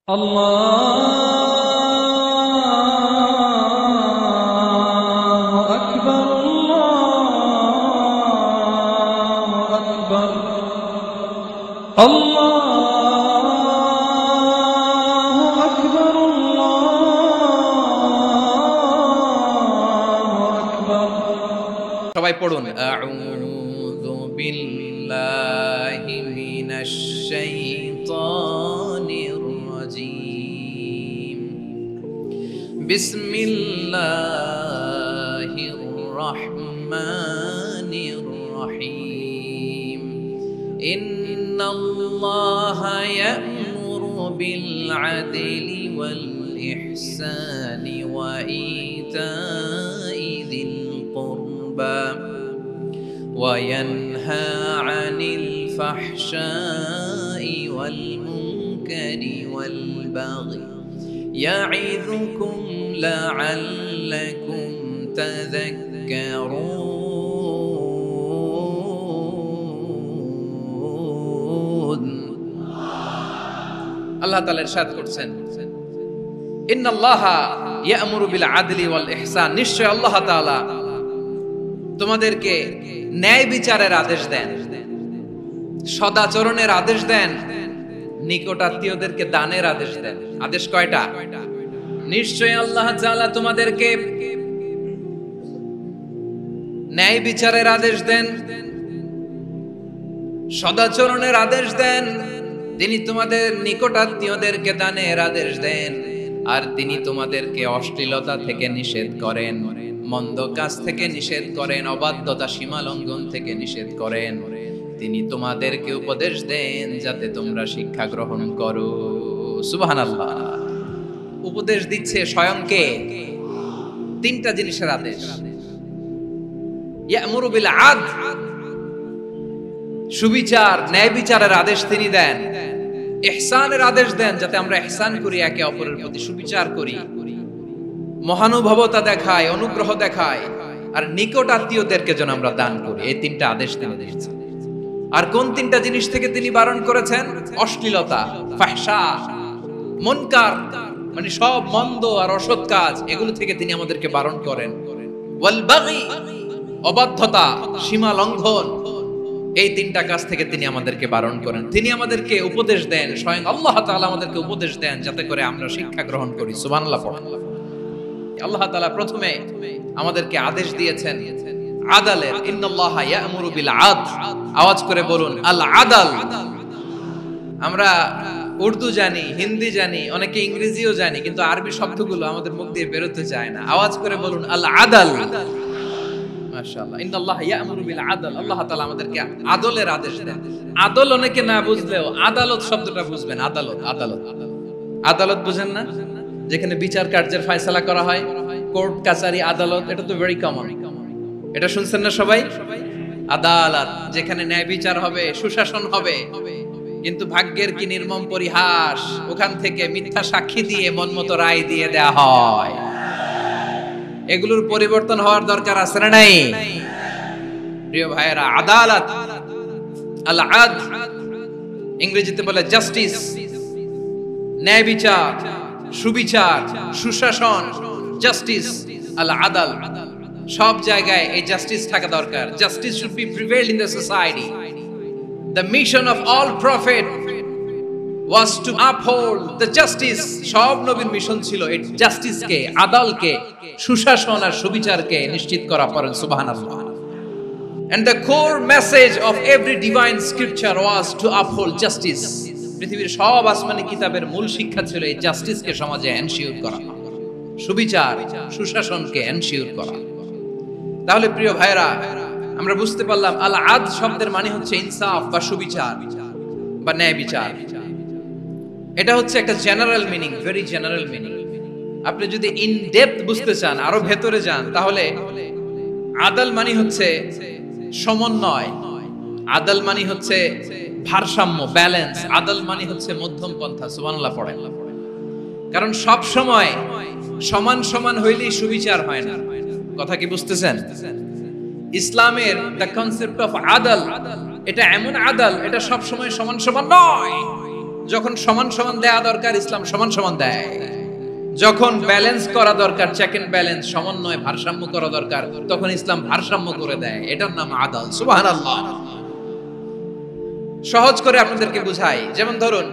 الله أكبر الله أكبر الله أكبر الله أكبر সবাই পড়ুন আউযু বিল্লাহি মিনাশ শাইতানির রাজীম বিসমিল্লাহির রহমানির রহিম ইন্নাল্লাহা ইয়া'মুরু বিল আদলি ওয়াল ইহসানি ওয়া ইতা'i যিল কুরবা وينهى عن الفحشاء والمنكر والبغي يعظكم لعلكم تذكرون الله تعالى ارشاد করছেন ইন্নাল্লাহা ইয়া'মুরু বিল আদলি ওয়াল ইহসান নিশ্চয় আল্লাহ তাআলা তোমাদেরকে ন্যায় বিচারের আদেশ দেন, সদাচরণের আদেশ দেন, নিকটাত্মীয়দেরকে দানের আদেশ দেন। আদেশ কয়টা? নিশ্চয় আল্লাহ তাআলা তোমাদেরকে ন্যায় বিচারের আদেশ দেন, সদাচরণের আদেশ দেন, তিনি তোমাদের নিকটাত্মীয়দেরকে দানের আদেশ দেন, আর তিনি তোমাদেরকে অশ্লীলতা থেকে নিষেধ করেন, মন্দ কাজ থেকে নিষেধ করেন, অবাধ্যতা সীমা লঙ্ঘন থেকে নিষেধ করেন। তিনি তোমাদেরকে উপদেশ দেন যাতে তোমরা শিক্ষা গ্রহণ করো। সুবহানাল্লাহ। উপদেশ দিচ্ছে স্বয়ং কে? তিনটা জিনিসের আদেশ। ইয়া'মুরু বিল আদল, সুবিচার ন্যায় বিচারের আদেশ তিনি দেন। ইহসানের আদেশ দেন যাতে আমরা ইহসান করি, একে অপরের প্রতি সুবিচার করি, মহানুভবতা দেখায়, অনুগ্রহ দেখায়, আর নিকট আত্মীয়দেরকে যেন আমরা দান করি। এই তিনটা আদেশ তিনি দিয়েছেন। আর কোন তিনটা জিনিস থেকে তিনি বারণ করেছেন? অশ্লীলতা, ফাহশা, মুনকার, মানে সব মন্দ আর অসৎ কাজ, এগুলো থেকে তিনি আমাদেরকে বারণ করেন। ওয়াল বাগি, অবাধ্যতা, সীমা লঙ্ঘন, এই তিনটা কাজ থেকে তিনি আমাদেরকে বারণ করেন। তিনি আমাদেরকে উপদেশ দেন, স্বয়ং আল্লাহ তাআলা আমাদেরকে উপদেশ দেন যাতে করে আমরা শিক্ষা গ্রহণ করি। সুবহানাল্লাহ পড়েন। আল্লাহ তাআলা প্রথমে আমাদেরকে আদেশ দিয়েছেন আদালের। ইন্নাল্লাহা ইয়া'মুরু বিল আদল। আওয়াজ করে বলুন আল আদল। আমরা উর্দু জানি, হিন্দি জানি, অনেকে ইংরেজিও জানি, কিন্তু আরবি শব্দগুলো আমাদের মুখ দিয়ে বেরোতে চায় না। আওয়াজ করে বলুন আল আদল। মাশাআল্লাহ। ইন্নাল্লাহা ইয়া'মুরু বিল আদল। আল্লাহ তাআলা আমাদেরকে আদলের আদেশ দেন। আদল অনেকে না বুঝলেও আদালত শব্দটা বুঝবেন। আদালত, আদালত, আদালত বুঝেন না? যেখানে বিচার কার্যের ফয়সালা করা হয়, কোর্ট কাচারি আদালত, এটা তো ভেরি কমন। এটা শুনছেন না সবাই? আদালত, যেখানে ন্যায় বিচার হবে, সুশাসন হবে। কিন্তু ভাগ্যের কি নির্মম পরিহাস, ওখান থেকে মিথ্যা সাক্ষী দিয়ে মনমতো রায় দিয়ে দেয়া হয়। এগুলোর পরিবর্তন হওয়ার দরকার আছে না নাই? প্রিয় ভাইয়েরা, আদালত, আল আদল, ইংরেজিতে বলে জাস্টিস, ন্যায় বিচার, সুবিচার, সুশাসন, জাস্টিস, আল আদল। সব জায়গায় এই জাস্টিস থাকা দরকার। Justice should be prevail in the society. The mission of all prophet was two uphold the justice. সব নবীর মিশন ছিল এই জাস্টিসকে, আদালকে, সুশাসন আর সুবিচারকে নিশ্চিত করা। পড়েন সুবহানাল্লাহ। And the core message of every divine scripture was to uphold justice. পৃথিবীর সব আসমানি কিতাবের মূল শিক্ষা ছিল এই জাস্টিসকে সমাজে এনশিওর করা, সুবিচার, সুশাসনকে এনশিওর করা। তাহলে প্রিয় ভাইরা, আমরা বুঝতে পারলাম আল আদল শব্দের মানে হচ্ছে ইনসাফ বা সুবিচার বা ন্যায় বিচার। এটা হচ্ছে একটা general meaning, very general meaning. আপনি যদি ইন ডেপথ বুঝতে চান, আরো ভেতরে যান, তাহলে আদল মানে হচ্ছে সমন্বয়, আদল মানে হচ্ছে ভারসাম্য, ব্যালেন্স। আদল মানে হচ্ছে মধ্যম পন্থা। সুবহানাল্লাহ পড়েন। কারণ সব সময় সমান সমান হইলেই সুবিচার হয় না। কথা কি বুঝতেছেন? ইসলামের দ্য কনসেপ্ট অফ আদল, এটা এমন আদল, এটা সব সময় সমান সমান নয়। যখন সমান সমান দেয়া দরকার ইসলাম সমান সমান দেয়, যখন ব্যালেন্স করা দরকার চেক এন্ড ব্যালেন্স সমন্বয় ভারসাম্য করা দরকার তখন ইসলাম ভারসাম্য করে দেয়। এটার নাম আদল। সুবহানাল্লাহ। সহজ করে আপনাদেরকে বুঝাই, যেমন ধরুন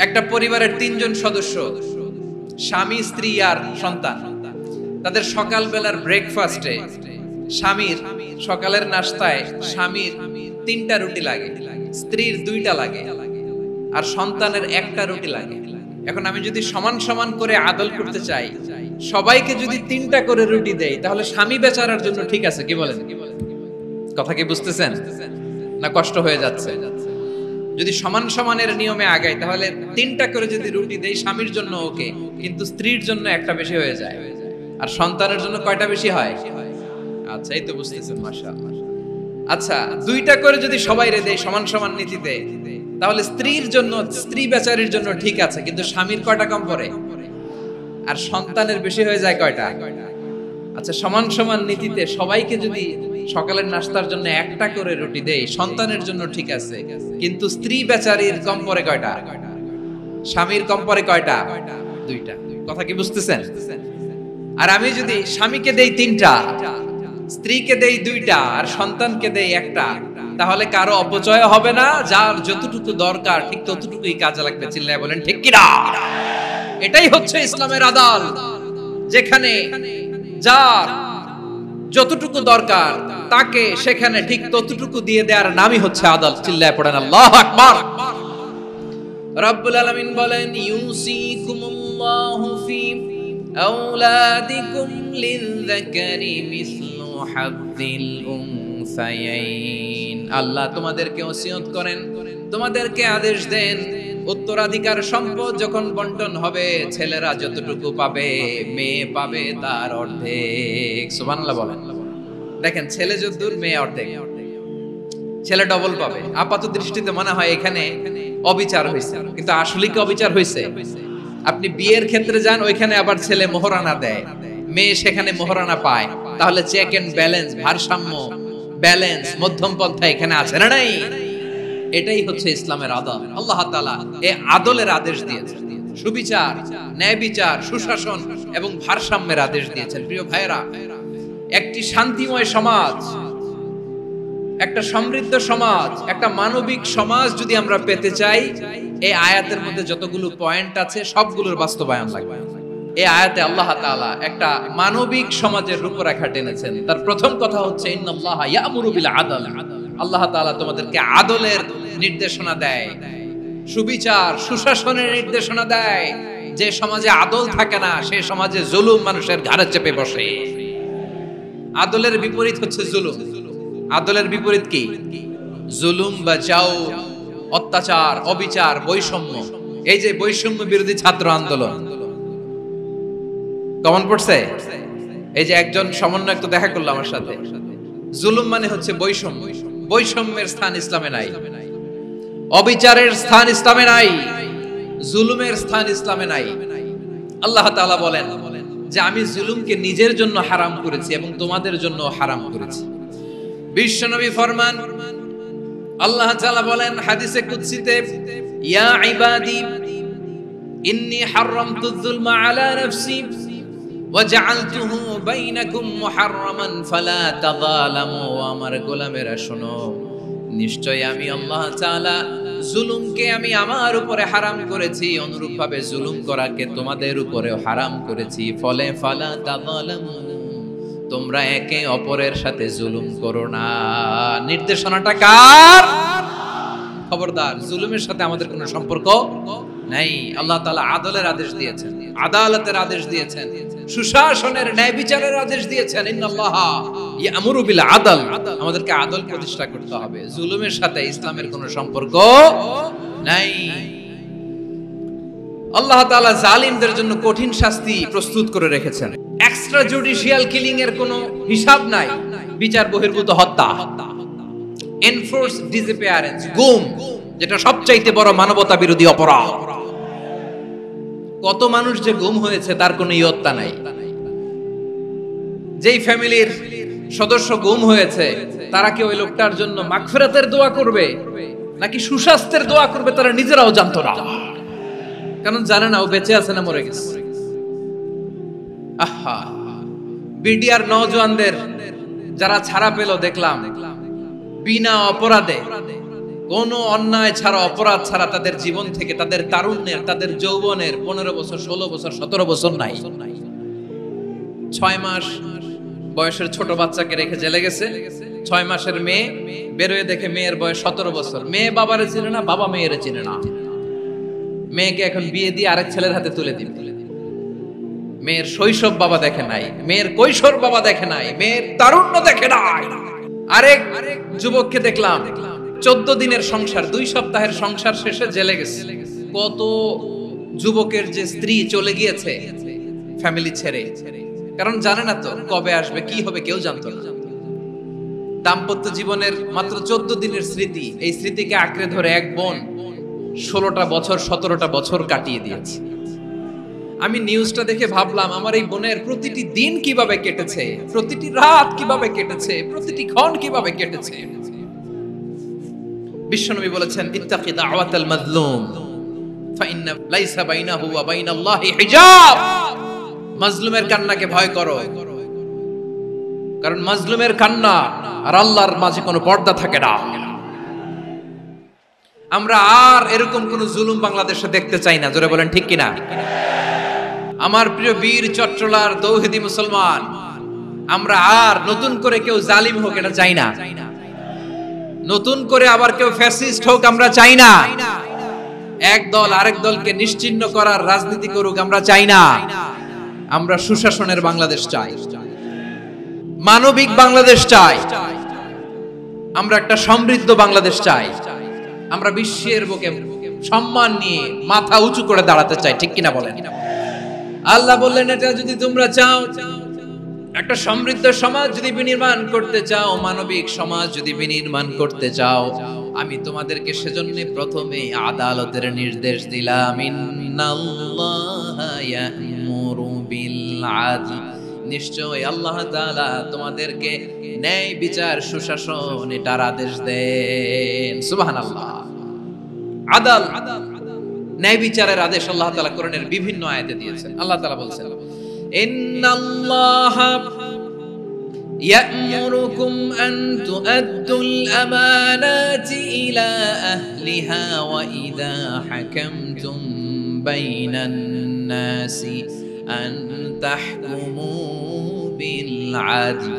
একটা পরিবারের 3 জন সদস্য, স্বামী, স্ত্রী আর সন্তান। তাদের সকালবেলার ব্রেকফাস্টে স্বামীর সকালের নাস্তায় স্বামীর 3টা রুটি লাগে, স্ত্রীর 2টা লাগে আর সন্তানের 1টা রুটি লাগে। এখন আমি যদি সমান সমান করে আদল করতে চাই, সবাইকে যদি 3টা করে রুটি দেই তাহলে স্বামী বেচারার জন্য ঠিক আছে, কি বলেন? কথা কি বুঝতেছেন না কষ্ট হয়ে যাচ্ছে? যদি সমান সমানের নিয়মে আগাই তাহলে 3টা করে যদি রুটি দেই স্বামীর জন্য ওকে, কিন্তু স্ত্রীর জন্য 1টা বেশি হয়ে যায়। আর সন্তানের জন্য কয়টা বেশি হয়? আচ্ছা, এই তো বুঝতেছেন, মাশাআল্লাহ। আচ্ছা, 2টা করে যদি সবাই রে দেই সমান সমান নীতিতে, তাহলে স্ত্রীর জন্য, স্ত্রী বেচারির জন্য ঠিক আছে, কিন্তু স্বামীর কয়টা কম পড়ে? আর সন্তানের বেশি হয়ে যায় কয়টা? আচ্ছা, সমান সমান নীতিতে সবাইকে যদি সকালের নাস্তার জন্য 1টা করে রুটি দেই, সন্তানের জন্য ঠিক আছে, কিন্তু স্ত্রী বেচারির কম পড়ে কয়টা? স্বামীর কম পড়ে কয়টা? 2টা। কথা কি বুঝতেছেন? আর আমি যদি স্বামীকে দেই 3টা, স্ত্রীকে দেই 2টা আর সন্তানকে দেই 1টা, তাহলে কারো অপচয় হবে না, যার যতটুকু দরকার ঠিক ততটুকুই কাজে লাগবে। চিল্লায় বলেন ঠিক কি না? এটাই হচ্ছে ইসলামের আদল, যেখানে যার যতটুকু দরকার তাকে সেখানে ঠিক ততটুকু দিয়ে দেওয়ার নামই হচ্ছে আদল। চিল্লায় পড়েন আল্লাহু আকবার। রব্বুল আলামিন বলেন, ইউসিকুমুল্লাহু ফি আওলাদিকুম লিযযাকারি মিসলু হাযযিল উনসায়াইন। আল্লাহ তোমাদেরকে ওসিয়ত করেন, তোমাদেরকে আদেশ দেন, উত্তরাধিকার সম্পদ যখন বন্টন হবে ছেলেরা যতটুকু পাবে মেয়ে পাবে তার অর্ধেক। সুবহানাল্লাহ বলেন। দেখেন, ছেলে যতদূর মেয়ে অর্ধেক, ছেলে ডবল পাবে। আপাত দৃষ্টিতে মনে হয় এখানে অবিচার হয়েছে, কিন্তু আসলে কি অবিচার হয়েছে? আপনি বিয়ের ক্ষেত্রে যান, ওইখানে আবার ছেলে মোহরানা দেয়, মেয়ে সেখানে মোহরানা পায়, তাহলে চেক এন্ড ব্যালেন্স, ভারসাম্য, ব্যালেন্স, মধ্যম পন্থা এখানে আছে না নাই? এটাই হচ্ছে ইসলামের আদল। আল্লাহ তাআলা এই আদলের আদেশ দিয়েছেন, সুবিচার, ন্যায় বিচার, সুশাসন এবং ভারসাম্যের আদেশ দিয়েছেন। প্রিয় ভাইরা, একটি শান্তিময় সমাজ, একটা সমৃদ্ধ সমাজ, একটা মানবিক সমাজ যদি আমরা পেতে চাই, এই আয়াতের মধ্যে যতগুলো পয়েন্ট আছে সবগুলোর বাস্তবায়ন লাগবে। এই আয়াতে আল্লাহ তাআলা একটা মানবিক সমাজের রূপরেখা টেনেছেন। তার প্রথম কথা হচ্ছে ইন্নাল্লাহা ইয়ামুরু বিল আদল। আল্লাহ তাআলা তোমাদেরকে আদলের নির্দেশনা দেয়, সুবিচার, সুশাসনের নির্দেশনা দেয়। যে সমাজে আদল থাকে না সেই সমাজে জুলুম মানুষের ঘাড়ে চেপে বসে। আদলের বিপরীত হচ্ছে জুলুম। আদলের বিপরীত কি? জুলুম বা জাওর, অত্যাচার, অবিচার, বৈষম্য। এই যে বৈষম্য বিরোধী ছাত্র আন্দোলন কমন পড়ছে? এই যে একজন সমন্বয়ক তো দেখা করলো আমার সাথে। জুলুম মানে হচ্ছে বৈষম্য। বৈষম্যের স্থান ইসলামে নাই, অবিচারের স্থান ইসলামে নাই, জুলুমের স্থান ইসলামে নাই। আল্লাহ তাআলা বলেন যে আমি জুলুমকে নিজের জন্য হারাম করেছি এবং তোমাদের জন্য হারাম করেছি। বিশ্বনবী ফরমান, আল্লাহ তাআলা বলেন হাদিসে কুদসিতে, ইয়া ইবাদি ইন্নী হারামতুয যুলমা আলা নাফসি ওয়া জাআলতুহু বাইনাকুম মুহাররামান ফালা তাযালামু। আমার গোলামেরা শোনো, নিশ্চয় আমি আল্লাহ তাআলা জুলুমকে আমি আমার উপরে হারাম করেছি, অনুরূপভাবে জুলুম করাকে তোমাদের উপরেও হারাম করেছি। ফলে ফালা তাযালামু, তোমরা একে অপরের সাথে জুলুম করো না। নির্দেশনাটা কার? খবরদার, জুলুমের সাথে আমাদের কোনো সম্পর্ক নাই। আল্লাহ তাআলা আদলের আদেশ দিয়েছেন, আদালতের আদেশ দিয়েছেন, সুশাসনের, ন্যায় বিচারের আদেশ দিয়েছেন। ইন্নাল্লাহা ইয়ামুরু বিল আদল। আমাদেরকে আদল প্রতিষ্ঠা করতে হবে। জুলুমের সাথে ইসলামের কোনো সম্পর্ক নাই। আল্লাহ তাআলা জালিমদের জন্য কঠিন শাস্তি প্রস্তুত করে রেখেছেন। এক্সট্রা জুডিশিয়াল কিলিং এর কোনো হিসাব নাই। বিচার বহির্ভূত হত্যা, এনফোর্স ডিসঅ্যাপিয়ারেন্স, গুম, যেটা সবচাইতে বড় মানবতা বিরোধী অপরাধ। কত মানুষ যে গুম হয়েছে তার কোনো ইয়ত্তা নাই। যেই ফ্যামিলির সদস্য গুম হয়েছে তারা কি ওই লোকটার জন্য মাগফিরাতের দোয়া করবে? নাকি সুস্বাস্থ্যের দোয়া করবে তারা নিজেরাও জানতো না, কারণ জানে না ও বেঁচে আছে না মরে গেছে। আহা, বিডিআর নওজোয়ানদের যারা ছাড়া পেল দেখলাম বিনা অপরাধে, কোন অন্যায় ছাড়া, অপরাধ ছাড়া তাদের জীবন থেকে, তাদের তারুণ্যের, তাদের যৌবনের 15 বছর 16 বছর 17 বছর নাই, 6 মাস বয়সের ছোট বাচ্চাকে রেখে জেলে গেছে। 6 মাসের মেয়ে বেরোয় দেখে মেয়ের বয়স 17 বছর। মেয়ে বাবারে চিনে না, বাবা মেয়েরে চিনে না। মেয়েকে এখন বিয়ে দিয়ে আরেক ছেলের হাতে তুলে দিবে। মেয়ের শৈশব বাবা দেখে নাই, মেয়ের কৈশোর বাবা দেখে নাই, মেয়ের তারুণ্য দেখে নাই। আরেক যুবককে দেখলাম 14 দিনের সংসার, 2 সপ্তাহের সংসার শেষে জেলে গেছে। কত যুবকের যে স্ত্রী চলে গিয়েছে ফ্যামিলি ছেড়ে, কারণ জানে না তো কবে আসবে, কি হবে, কেউ জানতো না। দাম্পত্য জীবনের মাত্র 14 দিনের স্মৃতি, এই স্মৃতিকে আঁকড়ে ধরে এক বোন 16টা বছর 17টা বছর কাটিয়ে দিয়েছে। আমি নিউজটা দেখে ভাবলাম আমার এই বোনের প্রতিটি দিন কিভাবে কেটেছে, প্রতিটি রাত কিভাবে কেটেছে, প্রতিটি ক্ষণ কিভাবে কেটেছে। বিশ্বনবী বলেছেন, ইত্তাকি দাওয়াতাল মাজলুম ফাইন্না লাইসা বাইনাহু ওয়া বাইনাল্লাহি হিজাব। মাজলুমের কান্নাকে ভয় করো, কারণ মাজলুমের কান্না আর আল্লাহর মাঝে কোনো পর্দা থাকে না। আমরা আর এরকম কোন জুলুম বাংলাদেশে দেখতে চাই না, জোরে বলেন ঠিক কিনা? আমার প্রিয় বীর চট্টলার তৌহিদি মুসলমান, আমরা আর নতুন করে কেউ জালিম হোক এটা চাই না, নতুন করে আবার কেউ ফ্যাসিস্ট হোক আমরা চাই না, এক দল আরেক দলকে নিশ্চিহ্ন করার রাজনীতি করুক আমরা চাই না। আমরা সুশাসনের বাংলাদেশ চাই, মানবিক বাংলাদেশ চাই, আমরা একটা সমৃদ্ধ বাংলাদেশ চাই, আমরা বিশ্বের বুকে সম্মান নিয়ে মাথা উঁচু করে দাঁড়াতে চাই, ঠিক কিনা বলেন? আল্লাহ বললেন, এটা যদি তোমরা চাও, একটা সমৃদ্ধ সমাজ যদি বিনির্মাণ করতে চাও, মানবিক সমাজ যদি বিনির্মাণ করতে চাও, আমি তোমাদেরকে সেজন্য প্রথমে আদালতের নির্দেশ দিলাম। ইন্নাল্লাহা ইয়া'মুরু বিল আদল, নিশ্চয় আল্লাহ তাআলা তোমাদেরকে ন্যায় বিচার, সুশাসন এটার আদেশ দেন। সুবহানাল্লাহ। আদাল, ন্যায় বিচারের আদেশ আল্লাহ তাআলা কোরআনের বিভিন্ন আয়াতে দিয়েছেন। আল্লাহ তাআলা বলেছেন, ইন্নাল্লাহা ইয়া'মুরুকুম আন তুআদ্দুল আমানাতি ইলা আহলিহা ওয়া ইযা হাকামতুম বাইনান নাসি আন তাহকুমু বিল আদল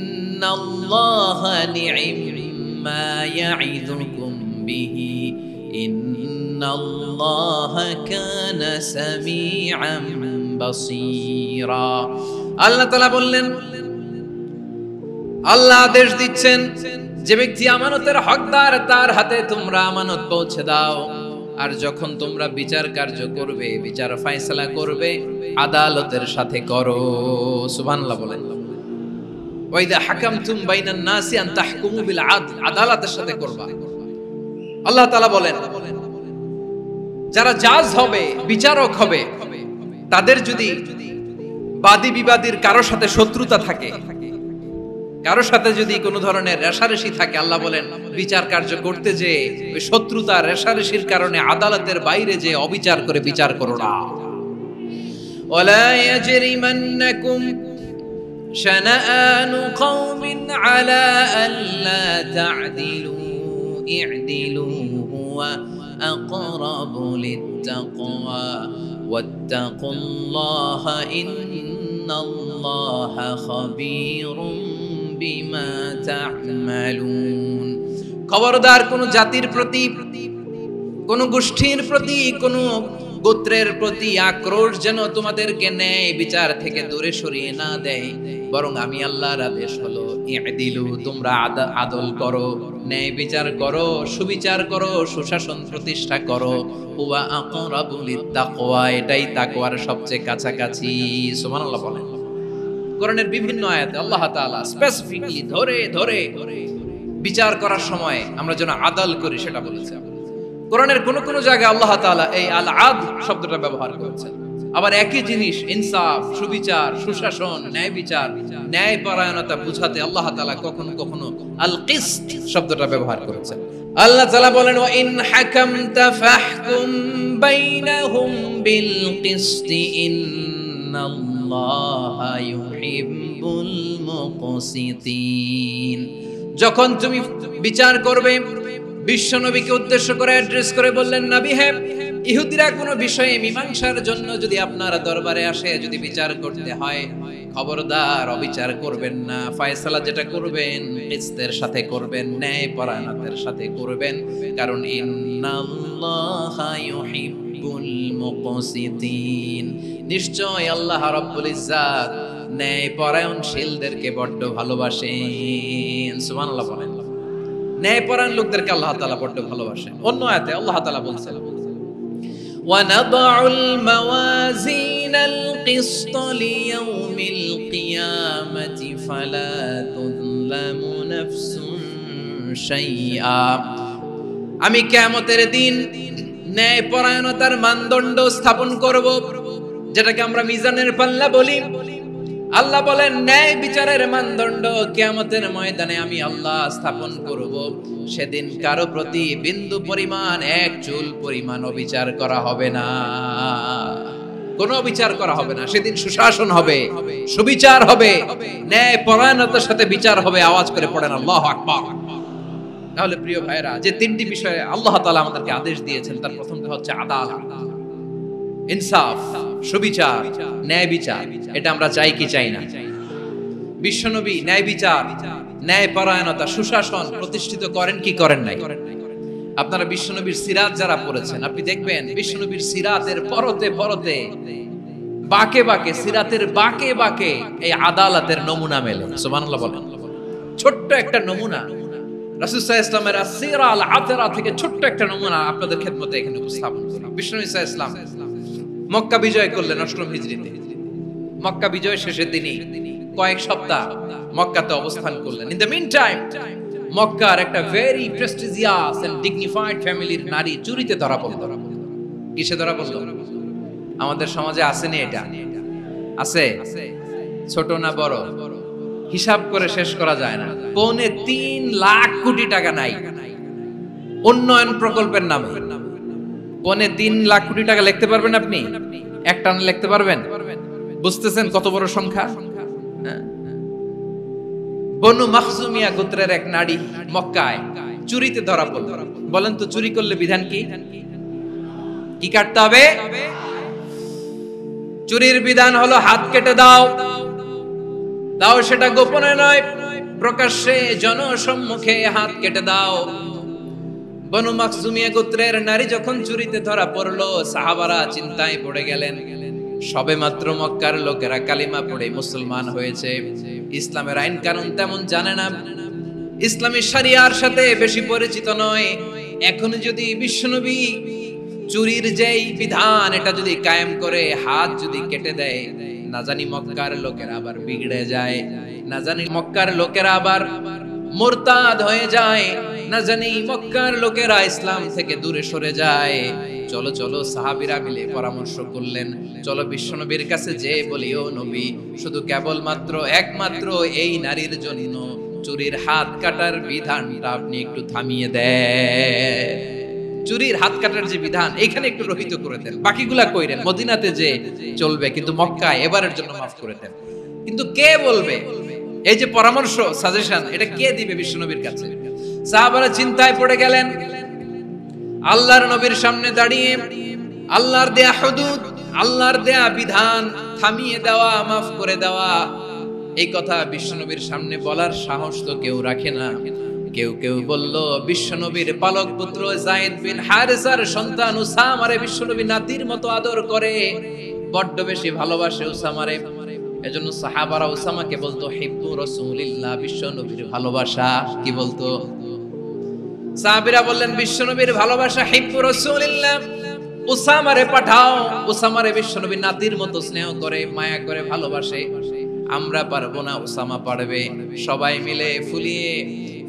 ইন্নাল্লাহা নি'মা ইয়া'iযুকুম বিহি ইন্নাল্লাহা কানা সামিআন বাসীরা। আল্লাহ তাআলা বললেন, আল্লাহ আদেশ দিচ্ছেন, যে ব্যক্তি আমানতের হকদার তার হাতে তোমরা আমানত পৌঁছে দাও, আর যখন তোমরা বিচার কার্য করবে, বিচার ফয়সালা করবে, আদালতের সাথে করো। সুবহানাল্লাহ বলেন। ওয়া ইযা হাকামতুম বাইনান নাসি আন তাহকুমু বিল আদল, আদালতের সাথে করবা। আল্লাহ তাআলা বলেন, যারা জাজ হবে, বিচারক হবে, তাদের যদি বাদী বিবাদীর কারো সাথে শত্রুতা থাকে, কারো সাথে যদি কোনো ধরনের রেষারেষি থাকে, আল্লাহ বলেন বিচার কার্য করতে যে ওই শত্রুতা রেষারেষির কারণে আদালতের বাইরে যে অবিচার করে বিচার করো না। ওয়ালা ইয়াজরিমান্নাকুম শানাআনু কওমিন আলা আল্লা তা'দিলু ই'দিলু হুয়া আকরাবু লিত্তাকওয়া ওয়াত্তাকুল্লাহা ইন্নাল্লাহা খাবীরুম বিমা তা'মালুন। খবরদার কোন জাতির প্রতি, কোন গোষ্ঠীর প্রতি, কোন গোত্রের প্রতি আক্রোশ যেন তোমাদেরকে ন্যায় বিচার থেকে দূরে সরিয়ে না দেয়, বরং আমি আল্লাহর আদেশ হলো ই'দিলু, তোমরা আদল করো, ন্যায় বিচার করো, সুবিচার করো, সুশাসন প্রতিষ্ঠা করো। হুয়া আকরাবু লিত্তাকওয়া, এটাই তাকওয়ার সবচেয়ে কাছাকাছি। সুবহানাল্লাহ বলেন। কোরআনের বিভিন্ন আয়াতে আল্লাহ তাআলা স্পেসিফিকলি ধরে ধরে বিচার করার সময় আমরা যেন আদল করি সেটা বলেছেন। কোরআনের কোন কোন জায়গায় আল্লাহ তাআলা এই আল আদল শব্দটা ব্যবহার করেছেন। আবার একই জিনিস ইনসাফ, সুবিচার, সুশাসন, ন্যায় বিচার, ন্যায় পরায়ণতা বুঝাতে আল্লাহ তাআলা কখনো কখনো আল কিসত শব্দটা ব্যবহার করেছেন। আল্লাহ তাআলা বলেন ওয়া ইন হাকামতা ফাহকুম বাইনাহুম বিল কিসতি ইন্নাল্লাহা ইউহিব্বুল মুকসিতিন। যখন তুমি বিচার করবে, বিশ্বনবীকে উদ্দেশ্য করে অ্যাড্রেস করে বললেন, নবী হে, ইহুদিরা কোনো বিষয়ে মীমাংসার জন্য যদি আপনার দরবারে আসে, যদি বিচার করতে হয়, খবরদার অবিচার করবেন না। ফয়সালা যেটা করবেন কিসতের সাথে করবেন, ন্যায় পরায়ণতার সাথে করবেন, কারণ ইন্নাল্লাহা ইউহিব্বুল মুকসিতিন, নিশ্চয় আল্লাহ রাব্বুল ইজ্জাত ন্যায় পরায়ণশীলদেরকে বড্ড ভালোবাসেন। সুবহানাল্লাহ বলেন। ন্যায় পরায়ণ লোকদেরকে আল্লাহ তাআলা বড্ড ভালোবাসেন। অন্য আয়াতে আল্লাহ তাআলা বলছেন وَنَضَعُ الْمَوَازِينَ الْقِسْطَ لِيَوْمِ الْقِيَامَةِ فَلَا تُظْلَمُ نَفْسٌ شَيْئًا। আমি কিয়ামতের দিন ন্যায় পরায়ণতার মানদণ্ড স্থাপন করব, যেটাকে আমরা মিজানের পাল্লা বলি। আল্লাহ বলেন ন্যায় বিচারের মানদণ্ড কিয়ামতের ময়দানে আমি আল্লাহ স্থাপন করব। সেদিন কারো প্রতি বিন্দু পরিমাণ, এক চুল পরিমাণ অবিচার করা হবে না, কোনো বিচার করা হবে না। সেদিন সুশাসন হবে, সুবিচার হবে, ন্যায় পরায়ণতার সাথে বিচার হবে। আওয়াজ করে পড়েন আল্লাহু আকবার। তাহলে প্রিয় ভাইরা, যে তিনটি বিষয়ে আল্লাহ তাআলা আমাদেরকে আদেশ দিয়েছেন, তার প্রথমটা হচ্ছে আদালত, ইনসাফ, সুবিচার, ন্যায় বিচার। এটা আমরা চাই কি চাই না? বিশ্বনবী ন্যায় বিচার, ন্যায় পরায়ণতা, সুশাসন প্রতিষ্ঠিত করেন কি করেন নাই? আপনারা বিশ্বনবীর সিরাত যারা পড়েছেন, আপনি দেখবেন বিশ্বনবীর সিরাতের পরতে পরতে, বাকে বাকে, সিরাতের বাকে বাকে এই আদালতের নমুনা মেলে। সুবহানাল্লাহ বলেন। ছোট্ট একটা নমুনা রাসূল সাল্লাল্লাহু আলাইহি ওয়াসাল্লামের আসিরা আল আতরা থেকে ছোট্ট একটা নমুনা আপনাদের খেদমতে এখানে উপস্থাপন করি। বিশ্বনবী সাল্লাল্লাহু আলাইহি ওয়াসাল্লাম মক্কা বিজয় করলেন ৮ম হিজরিতে। মক্কা বিজয় শেষের দিনই কয়েক সপ্তাহ মক্কাতে অবস্থান করলেন। ইন দ্য মিন টাইম মক্কার একটা ভেরি প্রেস্টিজিয়াস এন্ড ডিগনিফাইড ফ্যামিলির নারী চুরিতে ধরা পড়ল। কিসে ধরা পড়ল? আমাদের সমাজে আসেনি এটা? আছে? ছোট না বড়? হিসাব করে শেষ করা যায় না। ৩.৫ লাখ কোটি টাকা নাই উন্নয়ন প্রকল্পের নামে। ৩.৫ লাখ কোটি টাকা লিখতে পারবেন আপনি? একটা না লিখতে পারবেন? বুঝতেছেন কত বড় সংখ্যা? বনু মাখজুমিয়া গোত্রের এক নারী মক্কায় চুরিতে ধরা পড়ল। বলেন তো চুরি করলে বিধান কি? কি কাটতে হবে? চুরির বিধান হলো হাত কেটে দাও। দাও সেটা গোপনে নয়, প্রকাশ্যে জনসম্মুখে হাত কেটে দাও। বনু মাখজুমিয়া গোত্রের নারী যখন চুরিতে ধরা পড়লো, সাহাবারা চিন্তায় পড়ে গেলেন। সবে মাত্র মক্কার লোকেরা কালিমা পড়ে মুসলমান হয়েছে, ইসলামের আইন কানুন তেমন জানে না, ইসলামী শরিয়ার সাথে বেশি পরিচিত নয়। এখন যদি বিশ্বনবী চুরির যেই বিধান এটা যদি কায়েম করে হাত যদি কেটে দেয়, না জানি মক্কার লোকেরা আবার বিগড়ে যায়, না জানি মক্কার লোকেরা আবার মুরতাদ হয়ে যায়, না জানি মক্কার লোকেরা ইসলাম থেকে দূরে সরে যায়। চলো চলো সাহাবীরা মিলে পরামর্শ করলেন, চলো বিশ্বনবীর কাছে যে বলি, ও নবী, শুধু কেবলমাত্র একমাত্র এই নারীর জন্য চুরির হাত কাটার বিধানটা আপনি একটু থামিয়ে দেন। চুরির হাত কাটার যে বিধান এখানে একটু রহিত করে দেন, বাকিগুলা কইরেন মদিনাতে যে চলবে, কিন্তু মক্কায় এবারের জন্য মাফ করে দেন। কিন্তু কে বলবে? এই যে পরামর্শ, সাজেশন, এটা কে দিবে বিশ্বনবীর কাছে? সাহাবারা চিন্তায় পড়ে গেলেন। আল্লাহর নবীর সামনে দাঁড়িয়ে আল্লাহর দেয়া হুদুদ, আল্লাহর দেয়া বিধান থামিয়ে দেওয়া, মাফ করে দেওয়া, এই কথা বিশ্বনবীর সামনে বলার সাহস তো কেউ রাখে না। কেউ কেউ বলল, বিশ্বনবীর পালক পুত্র যায়েদ বিন হারেসার সন্তান উসামারে বিশ্বনবী নাতির মতো আদর করে, বড্ড বেশি ভালোবাসে উসামারে। এজন্য সাহাবারা উসামাকে বলতো হিব্বু রাসূলিল্লাহ, বিশ্বনবীর ভালোবাসা। কি বলতো? সাহাবীরা বললেন, বিশ্বনবীর ভালোবাসা হিব্বু রাসূলিল্লাহ, উসামারে পাঠাও। উসামারে বিশ্বনবী নাতির মতো স্নেহ করে, মায়া করে, ভালোবাসে। আমরা পারবো না, উসামা পারবে। সবাই মিলে ফুলিয়ে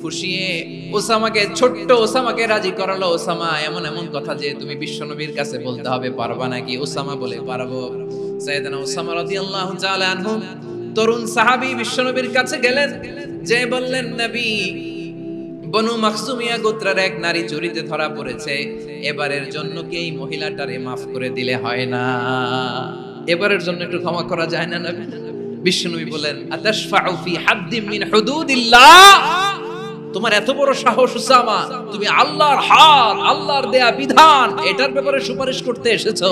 ফুসিয়ে ওসামাকে, ছোট্ট ওসামাকে রাজি করালো। ওসামা এমন এমন কথা যে তুমি বিশ্বনবীর কাছে বলতে হবে, পারবা নাকি? ওসামা বলে, পারবো। সাইয়েদনা ওসামা রাদিয়াল্লাহু তাআলা আনহু তরুণ সাহাবী বিশ্বনবীর কাছে গেলেন, যে বললেন, নবী বনু মাখজুমিয়া গোত্রের এক নারী চুরিতে ধরা পড়েছে, এবারের জন্য কি এই মহিলাটারে মাফ করে দিলে হয় না? এবারের জন্য একটু ক্ষমা করা যায় না? নবী বিশ্বনবী বলেন, আতাশফাউ ফি হাদ্দিম মিন হুদুদিল্লাহ, তোমার এত বড় সাহস উসামা, তুমি আল্লাহর হাদ, আল্লাহর দেয়া বিধান, এটার ব্যাপারে সুপারিশ করতে এসেছো?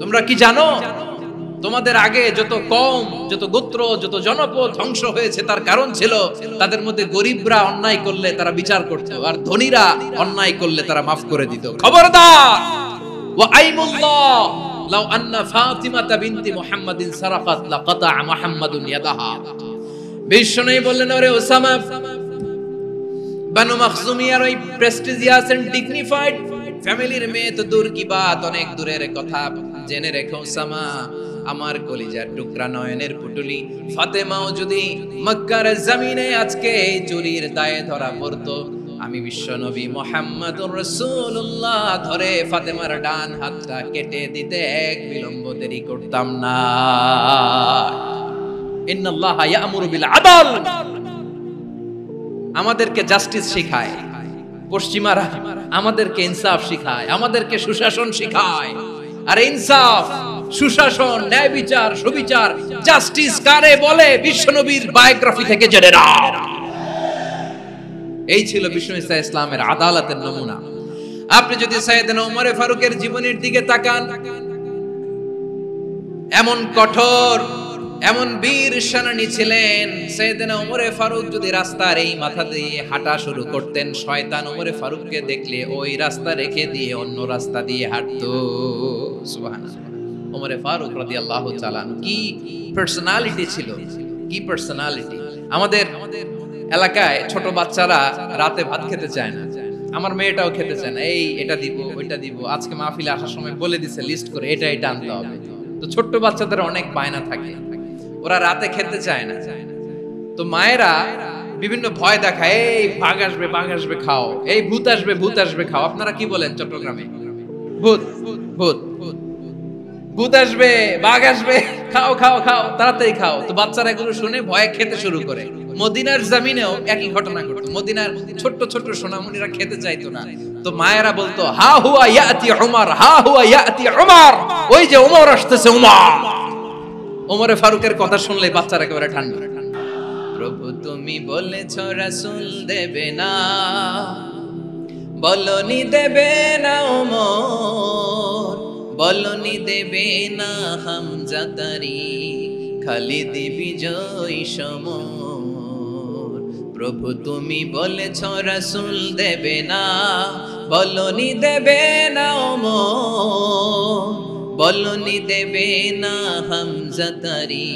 তোমরা কি জানো তোমাদের আগে যত কওম, যত গোত্র, যত জনপদ ধ্বংস হয়েছে তার কারণ ছিল তাদের মধ্যে গরিবরা অন্যায় করলে তারা বিচার করত, আর ধনীরা অন্যায় করলে তারা মাফ করে দিত। খবরদার! ওয়া আইমুল্লাহ লাউ আন্না ফাতিমাতা বিনতি মুহাম্মাদিন সারাকাত লাকাতা মুহাম্মাদুন ইয়াদাহা। বিশ্বনবী বললেন, ওরে ওসামা, বানু মাখজুমিয়ার ওই প্রেস্টিজিয়াস এন্ড ডিগনিফাইড ফ্যামিলির মেয়ে তো দূর কি বাত, অনেক দূরের কথা। জেনে রেখো ওসামা, আমার কলিজার টুকরা নয়নের পুটুলি ফাতেমাও যদি মক্কার জমিনে আজকে চুরির দায়ে ধরা পড়তো, আমি বিশ্বনবী মুহাম্মদুর রাসূলুল্লাহ ধরে ফাতেমার ডান হাতটা কেটে দিতে এক বিলম্ব দেরি করতাম না। ইন্নাল্লাহা ইয়া'মুরু বিল আদল, আমাদেরকে জাস্টিস শেখায়। পশ্চিমারা আমাদেরকে ইনসাফ শেখায়, আমাদেরকে সুশাসন শেখায়। আর ইনসাফ, সুশাসন, ন্যায় বিচার, সুবিচার, জাস্টিস কারে বলে বিশ্বনবীর বায়োগ্রাফি থেকে জেনে নাও। এই ছিল বিষ্ণু ইসা ইসলামের আদালতের নমুনা। আপনি যদি সাইয়েদনা ওমর ফারুকের জীবনের দিকে তাকান, এমন কঠোর, এমন বীর সেনানী ছিলেন। সাইয়েদনা ওমর ফারুক যদি রাস্তার এই মাথা দিয়ে হাঁটা শুরু করতেন, শয়তান ওমর ফারুককে দেখলে ওই রাস্তা রেখে দিয়ে অন্য রাস্তা দিয়ে হাঁটতো। সুবহানাল্লাহ। ওমর ফারুক রাদিয়াল্লাহু তাআলা কি পার্সোনালিটি ছিল, কি পার্সোনালিটি! আমাদের এলাকায় ছোট বাচ্চারা রাতে ভাত খেতে চায় না, আমার মেয়েটাও খেতে চায় না। এই এটা দিব, ওইটা দিব, আজকে মাহফিলে আসার সময় বলে দিছে লিস্ট করে এটা এটা আনতে হবে। তো ছোট্ট বাচ্চাদের অনেক বায়না থাকে, ওরা রাতে খেতে চায় না। তো মায়েরা বিভিন্ন ভয় দেখায়, এই বাঘ আসবে, বাঘ আসবে খাও, এই ভূত আসবে, ভূত আসবে খাও। আপনারা কি বলেন চট্টগ্রামে? ভূত, ভূত, ভূত আসবে, বাঘ আসবে, খাও খাও খাও, তাড়াতাড়ি খাও। তো বাচ্চারা এগুলো শুনে ভয়ে খেতে শুরু করে। মদিনার জমিনেও একই ঘটনা ঘটতো। মদিনার ছোট্ট ছোট্ট সোনামণিরা খেতে চাইতো না, তো মায়েরা বলতো, হা হুয়া ইয়াতি উমর, হা হুয়া ইয়াতি উমর, ওই যে উমর আসতেছে, উমর। ওমরে ফারুকের কথা শুনলে বাচ্চারা একেবারে ঠান্ডা। প্রভু তুমি বলেছ রাসূল দেবে না, বলনি দেবে না ওমর, বলনি দেবে না হামজা তারি, খালিদ বিজয় সমর। প্রভু তুমি বলেছ রাসূল দেবে না, বলনি দেবে না ওমর, বলনি দেবে না হামজা তারি,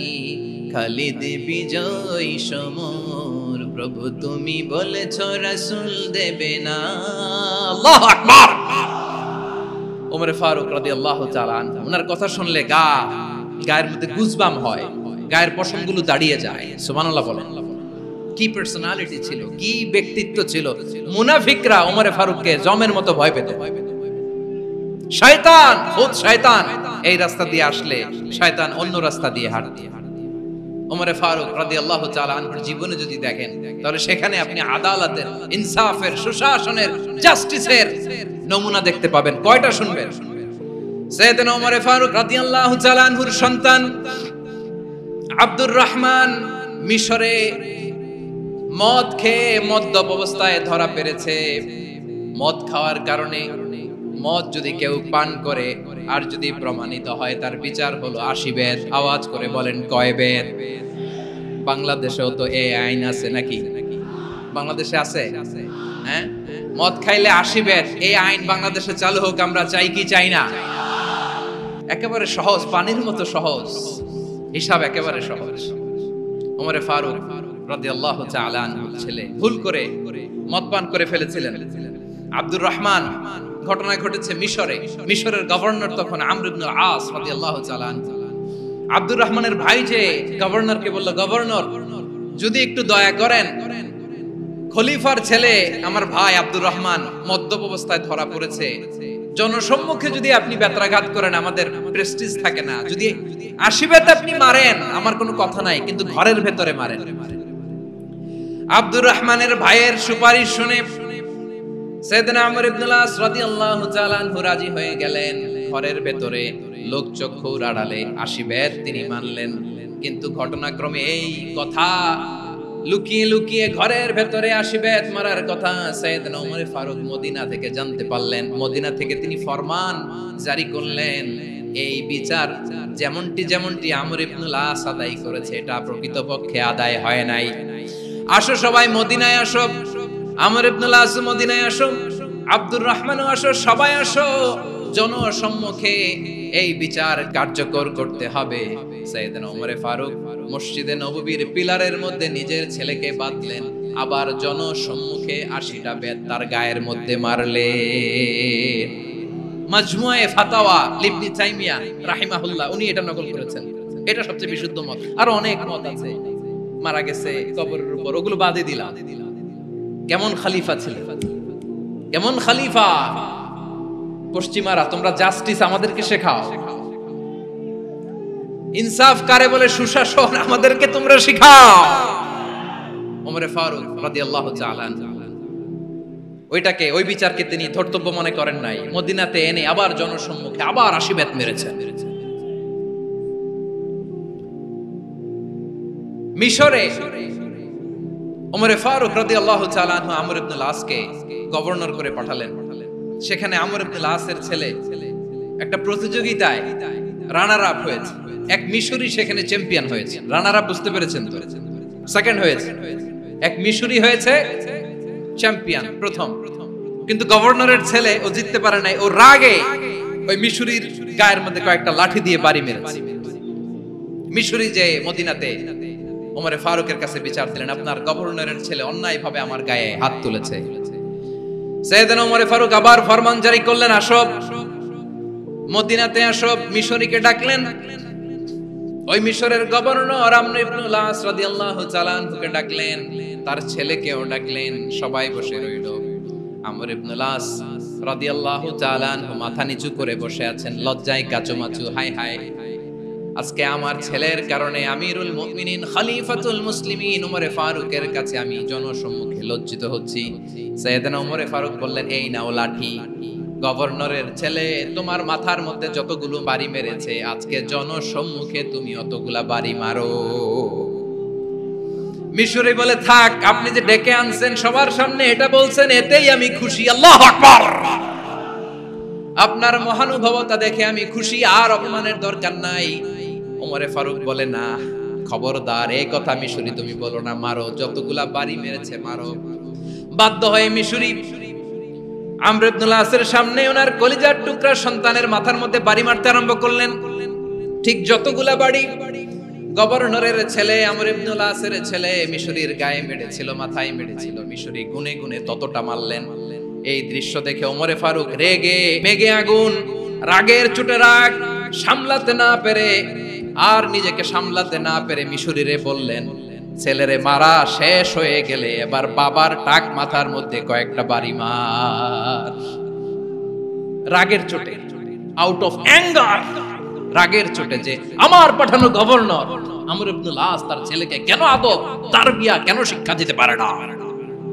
খালিদ বিজয় সমর। প্রভু তুমি বলেছ রাসূল দেবে না। আল্লাহু আকবার। ওমর ফারুক রাদিয়াল্লাহু তাআলা আনহু, ওনার কথা শুনলে গায়ের মধ্যে গুজবাম হয়, গায়ের পশমগুলো দাঁড়িয়ে যায়। সুবহানাল্লাহ বলেন। কি পার্সোনালিটি ছিল, কি ব্যক্তিত্ব ছিল! মুনাফিকরা ওমর ফারুককে জমের মতো ভয় পেত। শয়তান, ভূত শয়তান এই রাস্তা দিয়ে আসলে শয়তান অন্য রাস্তা দিয়ে হাঁটত। ওমর ফারুক রাদিয়াল্লাহু তাআলা আনহুর জীবনে যদি দেখেন, তাহলে সেখানে আপনি আদালতের, ইনসাফের, সুশাসনের, জাস্টিসের নমুনা দেখতে পাবেন। কয়টা শুনবেন? সাইয়েদনা ওমর ফারুক রাদিয়াল্লাহু তাআলা আনহুর সন্তান আব্দুর রহমান মিশরে মদ খেয়ে মদ্যপ অবস্থায় ধরা পড়েছে। মদ খাওয়ার কারণে, মদ যদি কেউ পান করে আর যদি প্রমাণিত হয়, তার বিচার হলো 80 বেত। আওয়াজ করে বলেন কয় বেত? বাংলাদেশেও তো এই আইন আছে নাকি? বাংলাদেশে আছে? হ্যাঁ, মদ খাইলে 80 বেত, এই আইন বাংলাদেশে চালু হোক, আমরা চাই কি চাই না? একেবারে সহজ, পানির মতো সহজ হিসাব, একেবারে সহজ। ওমর ফারুক রাদিয়াল্লাহু তাআলা আনহু ছেলে ভুল করে মদ পান করে ফেলেছিলেন। আব্দুর রহমান, ঘটনা ঘটেছে মিশরে। মিশরের গভর্নর তখন আমর ইবনে আস রাদিয়াল্লাহু তাআলা আনহু। আব্দুর রহমানের ভাই যে গভর্নরকে বলল, গভর্নর যদি একটু দয়া করেন, খলিফার ছেলে আমার ভাই আব্দুর রহমান মদ্যপ অবস্থায় ধরা পড়েছে, জনসম্মুখে যদি আপনি বেত্রাঘাত করেন আমাদের প্রেস্টিজ থাকে না, যদি 80 বেত আপনি মারেন আমার কোনো কথা নাই, কিন্তু ঘরের ভেতরে মারেন। আব্দুর রহমানের ভাইয়ের সুপারিশ শুনে সাইয়েদনা আমর ইবনুল আস রাদিয়াল্লাহু তাআলা আনহু রাজি হয়ে গেলেন। ঘরের ভেতরে লোকচক্ষুর আড়ালে 80 বেত তিনি মানলেন। কিন্তু ঘটনাক্রমে এই কথা লুকিয়ে লুকিয়ে ঘরের ভেতরে 80 বেত মারার কথা সাইয়েদনা ওমর ফারুক মদিনা থেকে জানতে পারলেন। মদিনা থেকে তিনি ফরমান জারি করলেন, এই বিচার যেমনটি আমর ইবনুল আস আদায় করেছে এটা প্রকৃতপক্ষে আদায় হয় নাই। আসো সবাই মদিনায় আসো, আমর ইবনুল আস মদিনায় আসো, আব্দুর রহমানও আসো, সবাই আসো, জনসম্মুখে এই বিচার কার্যকর করতে হবে। সাইয়েদনা ওমর ফারুক মসজিদে নববীর পিলারের মধ্যে নিজের ছেলেকে বাঁধলেন, আবার জনসম্মুখে 80টা বেত তার গায়ের মধ্যে মারলেন। মাজমুয়ে ফাতাওয়া ইবনে তাইমিয়া রাহিমাহুল্লাহ উনি এটা নকল করেছেন। এটা সবচেয়ে বিশুদ্ধ মত, আর অনেক মত আছে। মারা গেছে কবরের উপর, ওগুলো বাদে দিলাম। কেমন খলিফা ছিল, কেমন খলিফা! পশ্চিমারা তোমরা জাস্টিস আমাদেরকে শেখাও, ইনসাফ কারে বলে সুশাসন আমাদেরকে তোমরা শেখাও। ওমর ফারুক রাদিয়াল্লাহু তাআলা ওই বিচারকে তিনি ধর্তব্য মনে করেন নাই। মদিনাতে এনে আবার জনসম্মুখে আবার 80 বেত মেরেছেন। মিশরে ওমর ফারুক রাদিয়াল্লাহু তাআলা আনহু আমর ইবনুল আসকে গভর্নর করে পাঠালেন। সেখানে আমর ইবনুল আসের ছেলে একটা প্রতিযোগিতায় রানার আপ হয়েছে। এক মিশরি সেখানে চ্যাম্পিয়ন হয়েছে। রানার আপ বুঝতে পেরেছেন তো? সেকেন্ড হয়েছে। এক মিশরি হয়েছে চ্যাম্পিয়ন প্রথম, কিন্তু গভর্নরের ছেলে ও জিততে পারে নাই। ও রাগে ওই মিশরির গায়ের মধ্যে কয়েকটা লাঠি দিয়ে বাড়ি মেরেছে। মিশরি যে মদিনাতে ওমর ফারুকের কাছে বিচার দিলেন, আপনার গভর্নরের ছেলে অন্যায়ভাবে আমার গায়ে হাত তুলেছে। সাইয়েদনা ওমর ফারুক আবার ফরমান জারি করলেন, আসো মদিনাতে আসো। মিশরীকে ডাকলেন। ওই মিশরের গভর্নর আমর ইবনুল আস রাদিয়াল্লাহু তাআলা আনহুকে ডাকলেন, তার ছেলেকেও ডাকলেন। সবাই বসে রইল। আমর ইবনুল আস রাদিয়াল্লাহু তাআলা আনহু মাথা নিচু করে বসে আছেন, লজ্জায় কাচুমাচু। হায় হায়, আজকে আমার ছেলের কারণে আমিরুল মুমিনিন খলিফাতুল মুসলিমিন ওমর ফারুকের কাছে আমি জনসম্মুখে লজ্জিত হচ্ছি। সাইয়েদনা ওমর ফারুক বললেন, এই নাও লাঠি। গভর্নরের ছেলে তোমার মাথার মধ্যে যতগুলো বাড়ি মেরেছে, আজকে জনসম্মুখে তুমি অতগুলা বাড়ি মারো। মিশরি বলে, থাক, আপনি যে ডেকে আনছেন সবার সামনে এটা বলছেন, এতেই আমি খুশি। আল্লাহু আকবার! আপনার মহানুভবতা দেখে আমি খুশি, আর অপমানের দরকার নাই। ওমর ফারুক বলে, না, খবরদার, এই কথা মিশরি তুমি বলো না, মারো, যতগুলা বাড়ি মেরেছে মারো। বাধ্য হয়ে মিশরি আমর ইবনুল আসের সামনে ওনার কলিজার টুকরা সন্তানের মাথার মধ্যে বাড়ি মারতে আরম্ভ করলেন। ঠিক যতগুলা বাড়ি গভর্নরের ছেলে আমর ইবনুল আসের ছেলে মিশরির গায়ে মেরেছিল, মাথায় মেরেছিল, মিশরি গুনে গুনে ততটা মারলেন। এই দৃশ্য দেখে ওমর ফারুক রেগে মেগে আগুন, রাগের চোটে রাগ সামলাতে না পেরে, আর নিজেকে সামলাতে না পেরে মিশরিরে বললেন, ছেলেরে মারা শেষ হয়ে গেলে এবার বাবার টাক মাথার মধ্যে কয়েকটা বাড়ি মার। রাগের চোটে, আউট অফ অ্যাঙ্গার, রাগের চোটে, যে আমার পাঠানো গভর্নর আমর ইবনুল আস তার ছেলেকে কেন আদব তারবিয়া কেন শিক্ষা দিতে পারে না।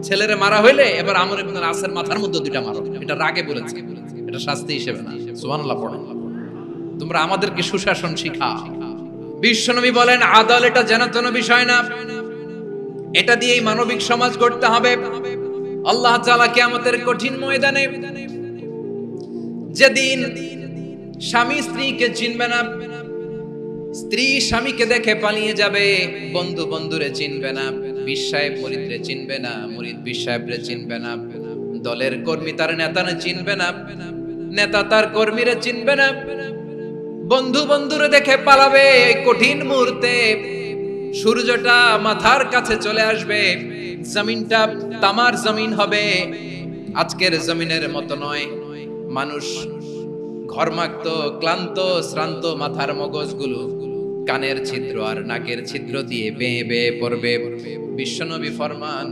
ছেলেরে মারা হইলে এবার আমর ইবনুল আসের মাথার মধ্যে দুইটা মারো। এটা রাগে বলেছে, এটা শাস্তি হিসেবে না। সুবহানাল্লাহ পড়েন। তোমরা আমাদেরকে সুশাসন শিখাও। বিশ্বনবী বলেন, আদালত এটা যেন বিষয় না, এটা দিয়েই মানবিক সমাজ গড়তে হবে। আল্লাহ তাআলা কিয়ামতের কঠিন ময়দানে, যেদিন স্বামী স্ত্রীকে চিনবে না, স্ত্রী স্বামীকে দেখে পালিয়ে যাবে, বন্ধু বন্ধুরে চিনবে না, বিশ্বায়েব মুরিদরে চিনবে না, মুরিদ বিশ্বায়েবরে চিনবে না, দলের কর্মী তার নেতারে চিনবে না, নেতা তার কর্মীরে চিনবে না, বন্ধু বন্ধুরে দেখে পালাবে। কঠিন মুহূর্তে সূর্যটা মাথার কাছে চলে আসবে, জমিনটা তামার জমিন হবে। আজকের জমিনের মতো নয়। মানুষ ঘর্মাক্ত, ক্লান্ত, শ্রান্ত মাথার মগজগুলো কানের ছিদ্র আর নাকের ছিদ্র দিয়ে বেয়ে বেয়ে পড়বে। বিশ্বনবী ফরমান,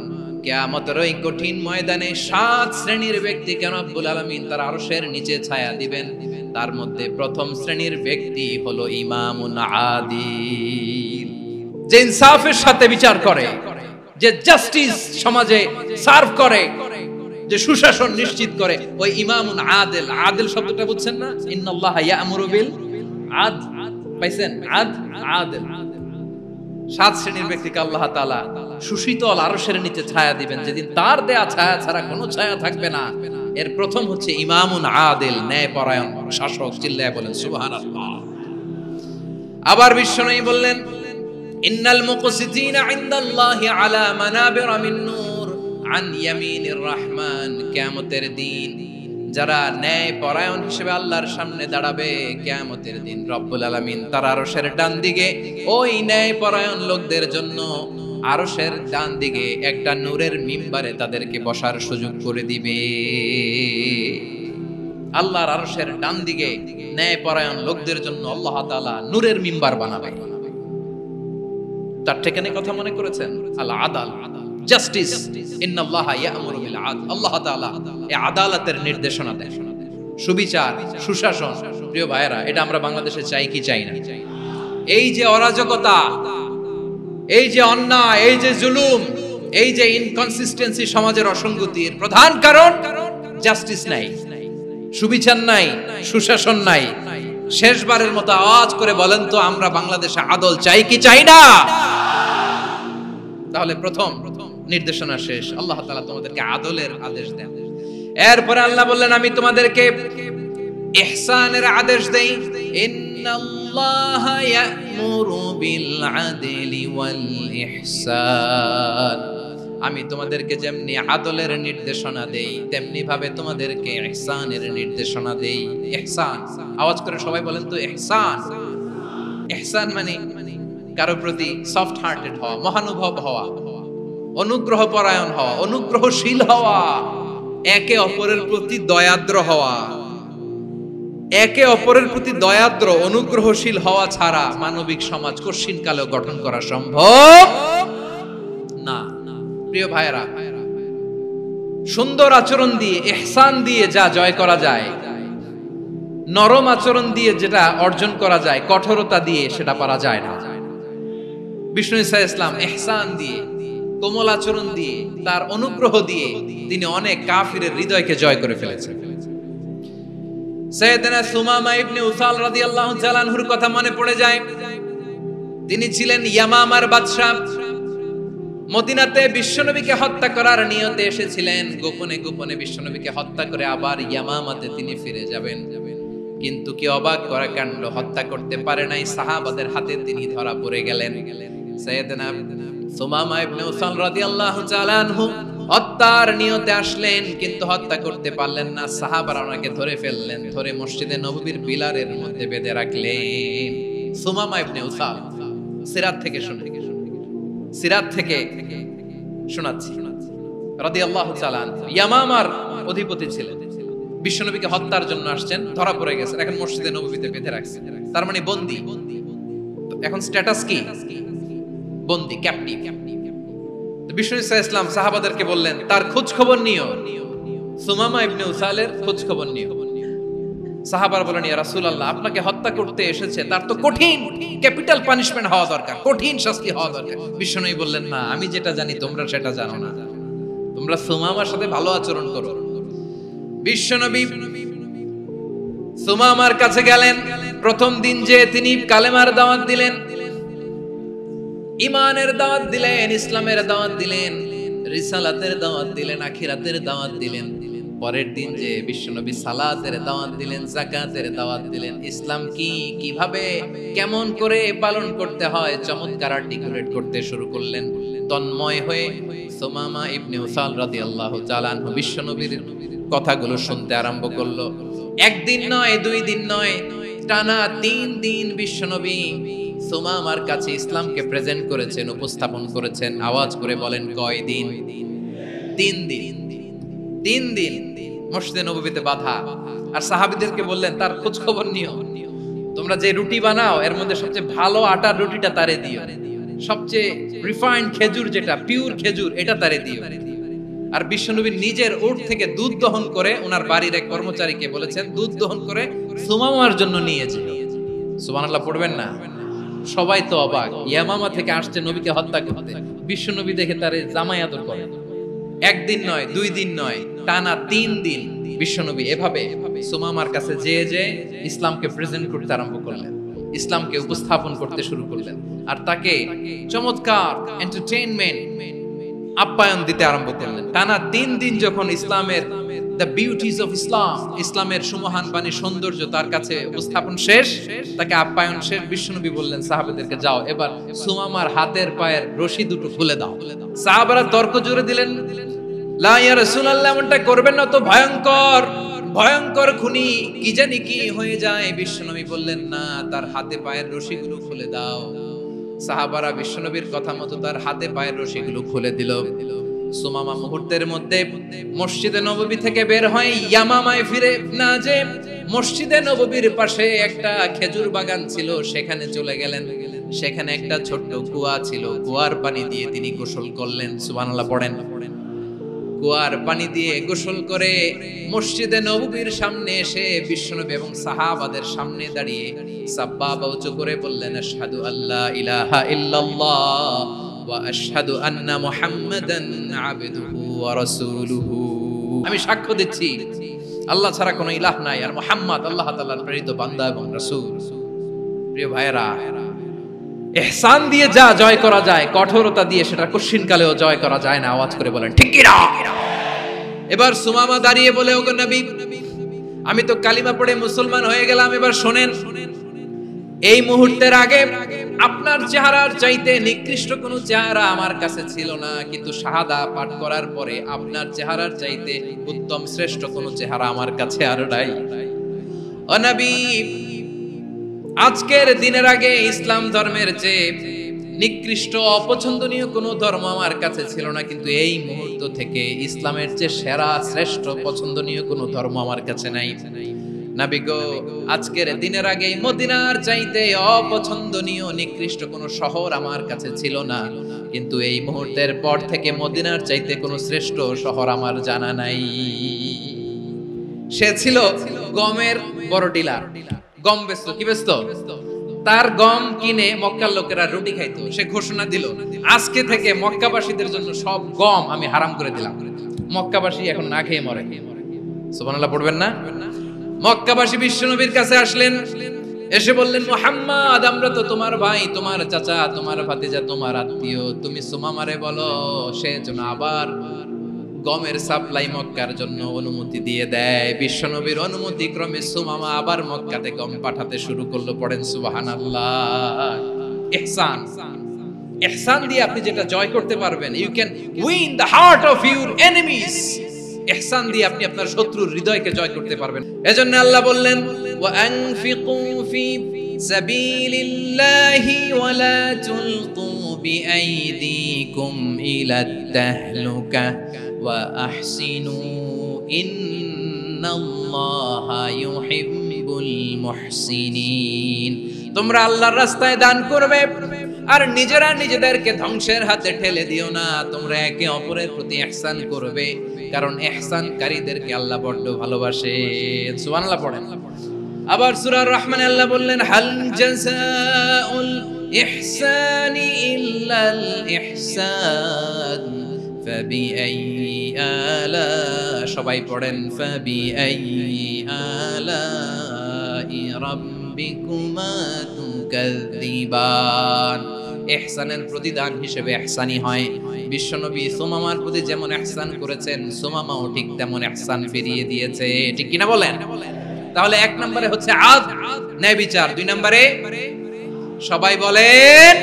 কিয়ামতের ওই কঠিন ময়দানে 7 শ্রেণীর ব্যক্তিকে রব্বুল আলামিন তার আরশের নিচে ছায়া দিবেন। তার মধ্যে প্রথম শ্রেণীর ব্যক্তি হলো ইমামুন আদিল, যে ইনসাফের সাথে বিচার করে, যে জাস্টিস সমাজে সার্ভ করে, যে সুশাসন নিশ্চিত করে, ওই ইমামুন আদিল। আদিল শব্দটা বুঝছেন না? ইন্নাল্লাহ ইয়া'মুরু বিল আদল, পাইছেন? আদিল। 7 শ্রেণীর ব্যক্তিকে আল্লাহ তাআলা সুশীতল আরশের নিচে ছায়া দিবেন, যেদিন তার দেয়া ছায়া ছাড়া কোনো ছায়া থাকবে না। এর প্রথম হচ্ছে ইমামুন আদিল, ন্যায়পরায়ণ শাসক। চিল্লায়ে বলেন সুবহানাল্লাহ। আবার বিশ্বনবী বললেন, ইন্নাল মুকসিতিনা ইনদাল্লাহি আলা মানাবিরা মিন নূর আন ইয়ামিনির রহমান। কিয়ামতের দিন যারা ন্যায় পরায়ণ হিসেবে আল্লাহর সামনে দাঁড়াবে, কিয়ামতের দিন রব্বুল আলামিন তার আরশের ডান দিকে ওই ন্যায় পরায়ণ লোকদের জন্য আরশের ডান দিকে একটা নূরের মিম্বারে তাদেরকে বসার সুযোগ করে দিবে। আল্লাহর আরশের ডান দিকে ন্যায় পরায়ণ লোকদের জন্য আল্লাহ তাআলা নূরের মিম্বার বানাবে। তার ঠিকানে কথা মনে করেছেন? আল আদাল, জাস্টিস। ইন্নাল্লাহা ইয়া'মুরু বিল আদল। আল্লাহ তাআলা এই আদালতের নির্দেশনা দেন, সুবিচার, সুশাসন। প্রিয় ভাইয়েরা, এটা আমরা বাংলাদেশে চাই কি চাই না? এই যে অরাজকতা, এই যে অন্যায়, এই যে জুলুম, এই যে ইনকনসিস্টেন্সি সমাজের অসঙ্গতির প্রধান কারণ জাস্টিস নাই, সুবিচার নাই, সুশাসন নাই। শেষবারের মতো আওয়াজ করে বলেন তো, আমরা বাংলাদেশে আদল চাই কি চাই না? তাহলে প্রথম নির্দেশনা শেষ। আল্লাহ তাআলা তোমাদেরকে আদলের আদেশ দেন। এরপরে আল্লাহ বললেন, আমি তোমাদেরকে ইহসানের আদেশ দেই। ইন্নাল্লাহা ইয়া'মুরু বিল আদলি ওয়াল ইহসান। আমি তোমাদেরকে যেমনি আদলের নির্দেশনা দেই, তেমনি ভাবে তোমাদেরকে ইহসানের নির্দেশনা দেই। ইহসান, আওয়াজ করে সবাই বলেন তো ইহসান। ইহসান মানে কারো প্রতি সফট হার্টেড হওয়া, মহানুভব হওয়া, অনুগ্রহ পরায়ণ হওয়া, অনুগ্রহশীল হওয়া, একে অপরের প্রতি দয়াদ্র হওয়া। একে অপরের প্রতি দয়াদ্র, অনুগ্রহশীল হওয়া ছাড়া মানবিক সমাজ কশিনকালেও গঠন করা সম্ভব না। প্রিয় ভাইরা, সুন্দর আচরণ দিয়ে, ইহসান দিয়ে যা জয় করা যায়, নরম আচরণ দিয়ে যেটা অর্জন করা যায়, কঠোরতা দিয়ে সেটা পারা যায় না। বিষ্ণু ঈসা ইসলাম ইহসান দিয়ে, কোমল আচরণ দিয়ে, তার অনুগ্রহ দিয়ে তিনি অনেক কাফিরের হৃদয়কে জয় করে ফেলেছেন। সাইয়েদনা সুমামা ইবনে উসাল রাদিয়াল্লাহু তাআলা আনহুর কথা মনে পড়ে যায়। তিনি ছিলেন ইয়ামামার বাদশা। মদিনাতে বিশ্বনবীকে হত্যা করার নিয়তে এসেছিলেন। গোপনে গোপনে বিশ্বনবীকে হত্যা করে আবার ইয়ামামাতে তিনি ফিরে যাবেন। কিন্তু কি অবাক করা কাণ্ড, হত্যা করতে পারে নাই, সাহাবাদের হাতে তিনি ধরা পড়ে গেলেন। সাইয়েদনা সুমামা ইবনে উসাল রাদিয়াল্লাহু তাআলা আনহু হত্যার নিয়তে আসলেন, কিন্তু হত্যা করতে পারলেন না। সাহাবারা ওনাকে ধরে ফেললেন, ধরে মসজিদে নববীর পিলারের মধ্যে বেঁধে রাখলেন। সুমামা ইবনে উসাল, সিরাত থেকে শোনাচ্ছি, রাদিয়াল্লাহু তাআলা আনহু ইয়ামামার অধিপতি ছিলেন। বিশ্বনবীকে হত্যার জন্য আসছেন, ধরা পড়ে গেছেন, এখন মসজিদে নববীতে বেঁধে রাখছেন। তার মানে বন্দী। এখন স্ট্যাটাস কি? বন্দী, ক্যাপ্টিভ। বিষ্ণু ঈসা ইসলাম সাহাবাদেরকে বললেন, তার খোঁজ খবর নিও, সুমামা ইবনে উসালের খোঁজ খবর নিও। সাহাবারা বলেন, ইয়া রাসূলুল্লাহ, আপনাকে হত্যা করতে এসেছে, তার তো কঠিন ক্যাপিটাল পানিশমেন্ট হওয়া দরকার, কঠিন শাস্তি হওয়া দরকার। বিশ্বনবী বললেন, না, আমি যেটা জানি তোমরা সেটা জানো না, তোমরা সুমামার সাথে ভালো আচরণ করো। বিশ্বনবী সুমামার কাছে গেলেন। প্রথম দিন যে তিনি কালেমার দাওয়াত দিলেন, ইমানের দাওয়াত দিলেন, ইসলামের দাওয়াত দিলেন, রিসালাতের দাওয়াত দিলেন, আখিরাতের দাওয়াত দিলেন। পরের দিন যে বিশ্বনবী সালাতের দাওয়াত দিলেন, যাকাতের দাওয়াত দিলেন, ইসলাম কি, কিভাবে, কেমন করে পালন করতে হয় চমৎকার আর্টিকুলেট করতে শুরু করলেন। তন্ময় হয়ে সুমামা ইবনে উসাল রাদিয়াল্লাহু তাআলা আনহু বিশ্বনবীর কথাগুলো শুনতে আরম্ভ করলো। একদিন নয়, 2 দিন নয়, টানা 3 দিন বিশ্বনবী সুমামার কাছে ইসলামকে প্রেজেন্ট করেছেন, উপস্থাপন করেছেন। আওয়াজ করে বলেন, কয় দিন? 3 দিন। 3 দিন মসজিদে নববীতে বাধা। আর সাহাবীদেরকে বললেন, তার খোঁজ খবর নিও, তোমরা যে রুটি বানাও এর মধ্যে সবচেয়ে ভালো আটার রুটিটা তারে দিও, সবচেয়ে রিফাইন্ড খেজুর, যেটা পিওর খেজুর, এটা তারে দিও। আর বিশ্বনবী নিজের উট থেকে দুধ দহন করে ওনার বাড়ির এক কর্মচারীকে বলেছেন, দুধ দহন করে সুমামার জন্য নিয়ে যেও। সুবহানাল্লাহ পড়বেন না? সবাই তো অবাক, ইয়ামামা থেকে আসছে নবীকে হত্যা করতে, বিশ্বনবী দেখে তারে জামাই আদর করে। একদিন নয়, 2 দিন নয়, টানা 3 দিন বিশ্বনবী এভাবে সুমামার কাছে যে ইসলামকে প্রেজেন্ট করতে আরম্ভ করলেন, ইসলামকে উপস্থাপন করতে শুরু করলেন, আর তাকে চমৎকার এন্টারটেইনমেন্ট আপ্যায়ন দিতে আরম্ভ করলেন। টানা 3 দিন যখন ইসলামের দ্য বিউটিজ অফ ইসলাম, ইসলামের সুমহান বাণী সৌন্দর্য তার কাছে উপস্থাপন শেষ, তাকে আপ্যায়ন শেষ, বিশ্বনবী বললেন সাহাবাদেরকে, যাও এবার সুমামার হাতের পায়ের রশি দুটো খুলে দাও। সাহাবারা তর্ক জুড়ে দিলেন, লা ইয়া রাসূলুল্লাহ, এমনটা করবেন না, তো ভয়ঙ্কর ভয়ঙ্কর খুনি, কি জানি কি হয়ে যায়। বিশ্বনবী বললেন, না, তার হাতে পায়ের রশিগুলো খুলে দাও। সাহাবারা বিশ্বনবীর কথা মতো তার হাতে পায়ের রশিগুলো খুলে দিল। সুমামা মুহূর্তের মধ্যে মসজিদে নববী থেকে বের হয়, ইয়ামামায় ফিরে না যে মসজিদে নববীর পাশে একটা খেজুর বাগান ছিল সেখানে চলে গেলেন। সেখানে একটা ছোট্ট কুয়া ছিল, কুয়ার পানি দিয়ে তিনি গোসল করলেন। সুবহানাল্লাহ পড়েন। কুয়ার পানি দিয়ে গোসল করে মসজিদে নববীর সামনে এসে বিশ্বনবী এবং সাহাবাদের সামনে দাঁড়িয়ে সাব্বাবা উঁচু করে বললেন, আশহাদু আল্লা ইলাহা ইল্লাল্লাহ ওয়া আশহাদু আন্না মুহাম্মাদান আবদুহু ওয়া রাসূলুহু। আমি সাক্ষ্য দিচ্ছি আল্লাহ ছাড়া কোনো ইলাহ নাই, আর মুহাম্মদ আল্লাহ তাআলার প্রেরিত বান্দা এবং রাসূল। প্রিয় ভাইরা, ইহসান দিয়ে যা জয় করা যায়, কঠোরতা দিয়ে সেটা কঠিনকালেও জয় করা যায় না। আওয়াজ করে বলেন ঠিক কি না? এবার সুমামা দাঁড়িয়ে বলে, ওগো নবী, আমি তো কালিমা পড়ে মুসলমান হয়ে গেলাম, এবার শোনেন, এই মুহূর্তের আগে আপনার চেহারার চাইতে নিকৃষ্ট কোনো চেহারা আমার কাছে ছিল না, কিন্তু শাহাদা পাঠ করার পরে আপনার চেহারার চাইতে উত্তম শ্রেষ্ঠ কোনো চেহারা আমার কাছে আর নাই। ও নবী, আজকের দিনের আগে ইসলাম ধর্মের চেয়ে নিকৃষ্ট অপছন্দনীয় কোনো ধর্ম আমার কাছে ছিল না, কিন্তু এই মুহূর্ত থেকে ইসলামের চেয়ে সেরা শ্রেষ্ঠ পছন্দনীয় কোনো ধর্ম আমার কাছে নাই। নবী গো, আজকের দিনের আগে মদিনার চাইতে অপছন্দনীয় নিকৃষ্ট কোনো শহর আমার কাছে ছিল না, কিন্তু এই মুহূর্তের পর থেকে মদিনার চাইতে কোনো শ্রেষ্ঠ শহর আমার জানা নাই। সে ছিল গমের বড় ডিলার, গম বেচত। কি বেচত? তার গম কিনে মক্কার লোকেরা রুটি খাইতো। সে ঘোষণা দিল, আজকে থেকে মক্কাবাসীদের জন্য সব গম আমি হারাম করে দিলাম, মক্কাবাসী এখন না খেয়ে মরে। সুবহানাল্লাহ পড়বেন না? মক্কাবাসী বিশ্বনবীর কাছে আসলেন, এসে বললেন, মুহাম্মদ, আমরা তো তোমার ভাই, তোমার চাচা, তোমার ভাতিজা, তোমার আত্মীয়, তুমি সুমামারে বলো সে যেন আবার গমের সাপ্লাই মক্কার জন্য অনুমতি দিয়ে দেয়। বিশ্বনবীর অনুমতি ক্রমে সুমামা আবার মক্কাতে গম পাঠাতে শুরু করলো। পড়েন সুবহানাল্লাহ। ইহসান, ইহসান দিয়ে আপনি যেটা জয় করতে পারবেন, you can win the heart of your enemies. ইহসান দিয়ে আপনি আপনার শত্রুর হৃদয়কে জয় করতে পারবেন। এজন্য আল্লাহ বললেন, ওয়া আনফিকু ফি সাবিলিল্লাহি ওয়া লা তুলকু বিআইদিকুম ইলাত তাহলুকা ওয়া আহসিনু ইন্নাল্লাহা ইউহিব্বুল মুহসিনিন। তোমরা আল্লাহর রাস্তায় দান করবে আর নিজেরা নিজেদেরকে ধ্বংসের হাতে ঠেলে দিও না। তোমরা একে অপরের প্রতি ইহসান করবে, কারণ ইহসানকারীদেরকে আল্লাহ বড় ভালোবাসেন। সুবহানাল্লাহ পড়েন। আবার সূরা রহমানে আল্লাহ বললেন, হাল জাযাউল ইহসানি ইল্লাল ইহসান ফাবিআইয়ি আলা, সবাই পড়েন, ফাবিআইয়ি আলাই রাব্বিকুমা তুকাযযিবান। ইহসানের প্রতিদান হিসেবে ইহসানি হয়। বিশ্বনবী সুমামার প্রতি যেমন ইহসান করেছেন, সুমামাও ঠিক তেমন ইহসান ফিরিয়ে দিয়েছে। ঠিক কিনা বলেন? তাহলে 1 নম্বরে হচ্ছে আদ, ন্যায় বিচার। 2 নম্বরে সবাই বলেন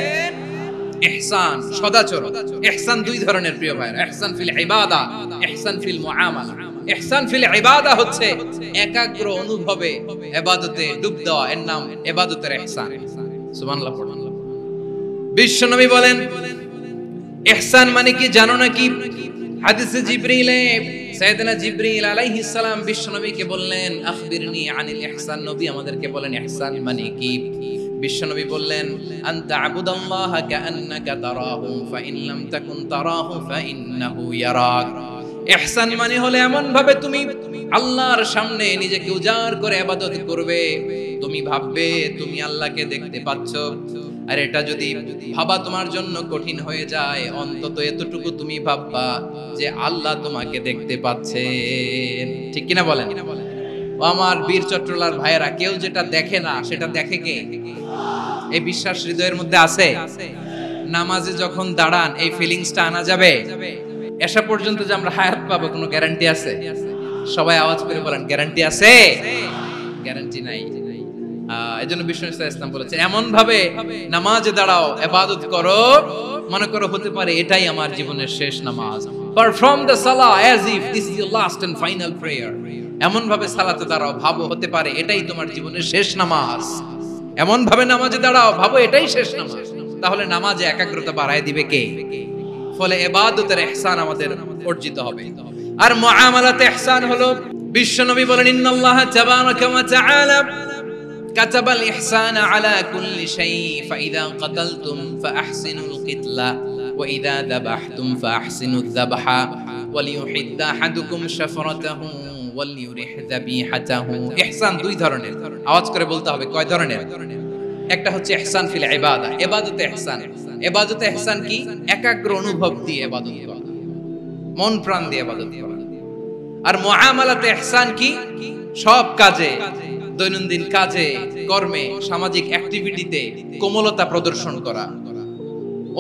ইহসান, সদাচরণ। ইহসান 2 ধরনের প্রিয় ভাইরা, ইহসান ফিল ইবাদা, ইহসান ফিল মুআমালা। ইহসান ফিল ইবাদা হচ্ছে একাগ্র অনুভবে ইবাদতে ডুব দেওয়া, এর নাম ইবাদতের ইহসান। সুবহানাল্লাহ পড়ুন। বিশ্বনবী বলেন, ইহসান মানে কি জানো নাকি? হাদিসে জিবরিলে সাইয়েদনা জিবরিল আলাইহিস সালাম বিশ্বনবীকে বললেন, আখবিরনি আনিল ইহসান। নবী আমাদেরকে বলেন ইহসান মানে কি? বিশ্বনবী বললেন, আনতা আবুদাল্লাহা কাআন্নাকা তারাহু ফাইন লাম তাকুন তারাহু ফাইন্নাহু ইয়ারাক। ইহসান মানে হলো এমন ভাবে তুমি আল্লাহর সামনে নিজেকে উজাড় করে ইবাদত করবে, তুমি ভাববে তুমি আল্লাহকে দেখতে পাচ্ছ, আর এটা যদি ভাবা তোমার জন্য কঠিন হয়ে যায়, অন্তত এতটুকু তুমি ভাববা যে আল্লাহ তোমাকে দেখতে পাচ্ছেন। ঠিক কিনা বলেন? ও আমার বীর চট্টলার ভাইয়েরা, কেউ যেটা দেখে না সেটা দেখে কে? এই বিশ্বাস হৃদয়ের মধ্যে আছে? নামাজে যখন দাঁড়ান এই ফিলিংসটা আনা যাবে? এসা পর্যন্ত যে আমরা হায়াত পাবো কোনো গ্যারান্টি আছে? সবাই আওয়াজ করে বলেন, গ্যারান্টি আছে? গ্যারান্টি নাই। এজন্য বিষ্ণু ইসলাম বলেছেন, এমন ভাবে নামাজে দাঁড়াও, ইবাদত করো, মনে করো হতে পারে এটাই আমার জীবনের শেষ নামাজ। Perform the salah as if this is your last and final prayer. এমন ভাবে সালাতে দাঁড়াও, ভাবো হতে পারে এটাই তোমার জীবনের শেষ নামাজ। এমন ভাবে নামাজে দাঁড়াও, ভাবো এটাই শেষ নামাজ। তাহলে নামাজে একাগ্রতা বাড়ায় দিবে কে? ফলে ইবাদতের ইহসান আমাদের অর্জিত হবে। আর মুআমালাতে ইহসান হলো, বিশ্বনবী বলেন, ইন্নাল্লাহা তাবারাকা ওয়া তাআলা কাতাবাল ইহসানা আলা কুল্লি শাই, ফাইদা কাতালতুম ফাআহসিনুল কিতলা ওয়া ইযা যাবাহতুম ফাআহসিনুয যাবহা ওয়ালিয়ুহিদ্দা আহাদুকুম শাফরাতাহু ওয়ালিয়ুরিহ যাবিহাতাহু। ইহসান দুই ধরনের, আওয়াজ করে বলতে হবে কয় ধরনের? একটা হচ্ছে ইহসান ফিল ইবাদা, ইবাদতে ইহসান। ইবাদতে ইহসান কি? একাগ্র অনুভব দিয়ে ইবাদত করা, মন প্রাণ দিয়ে ইবাদত করা। আর মুআমালাতে ইহসান কি? সব কাজে, দৈনন্দিন কাজে, কর্মে, সামাজিক অ্যাক্টিভিটিতে কোমলতা প্রদর্শন করা,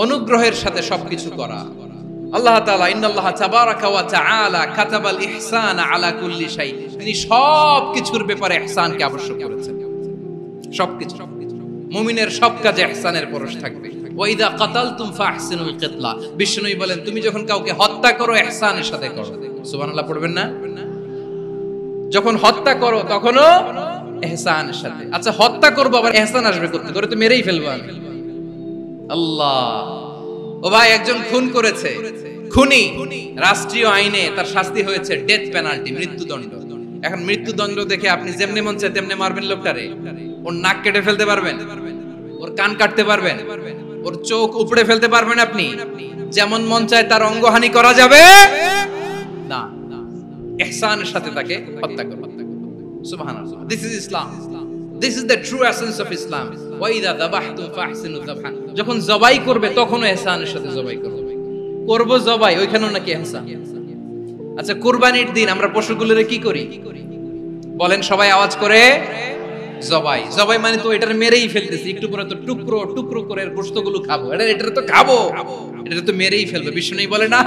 অনুগ্রহের সাথে সবকিছু করা। আল্লাহ তাআলা ইন্নাল্লাহা তাবারাকা ওয়া তাআলা কাতাবাল ইহসানা আলা কুল্লি শাই, তিনি সবকিছুর ব্যাপারে ইহসানকে আবশ্যক করেছেন। সবকিছু, মুমিনের সব কাজে ইহসানের পরশ থাকবে। ওয়া ইযা কাতালতুম ফাহসিনুল কিতলা, বিষ্ণুই বলেন তুমি যখন কাউকে হত্যা করো ইহসানের সাথে করো। সুবহানাল্লাহ পড়বেন না? যখন হত্যা করো তখনও ইহসানের সাথে। আচ্ছা, হত্যা করবো আবার ইহসান আসবে কোথা থেকে? তোরে তো মেরেই ফেলবো আমি। আল্লাহ, ও ভাই একজন খুন করেছে, খুনি, রাষ্ট্রীয় আইনে তার শাস্তি হয়েছে ডেথ পেনাল্টি, মৃত্যুদণ্ড। এখন মৃত্যুদণ্ড দেখে আপনি যেমনি মন চায় তেমনি মারবেন লোকটারে? ওর নাক কেটে ফেলতে পারবেন? ওর কান কাটতে পারবেন? ওর চোখ উপড়ে ফেলতে পারবেন আপনি? যেমন মন চায় তার অঙ্গহানি করা যাবে না। ইহসানের সাথে তাকে হত্যা করো। সুবহানাল্লাহ, this is Islam, this is the true essence of Islam. ওয়া ইযা যাবাহতুম ফাহসিনু যাবহা, যখন জবাই করবে তখনও ইহসানের সাথে জবাই করবে। করব জবাই, ওইখানেও নাকি ইহসান। আচ্ছা, কুরবানির দিন আমরা পশুগুলোরে কি করি বলেন? সবাই আওয়াজ করে জবাই। জবাই মানে তো এটার মেরেই ফেলতেছি, একটু পরে তো টুকরো টুকরো করে গোশতগুলো খাবো, এটা তো খাবো, এটা তো মেরেই ফেলবে। বিষ্ণু বলে না,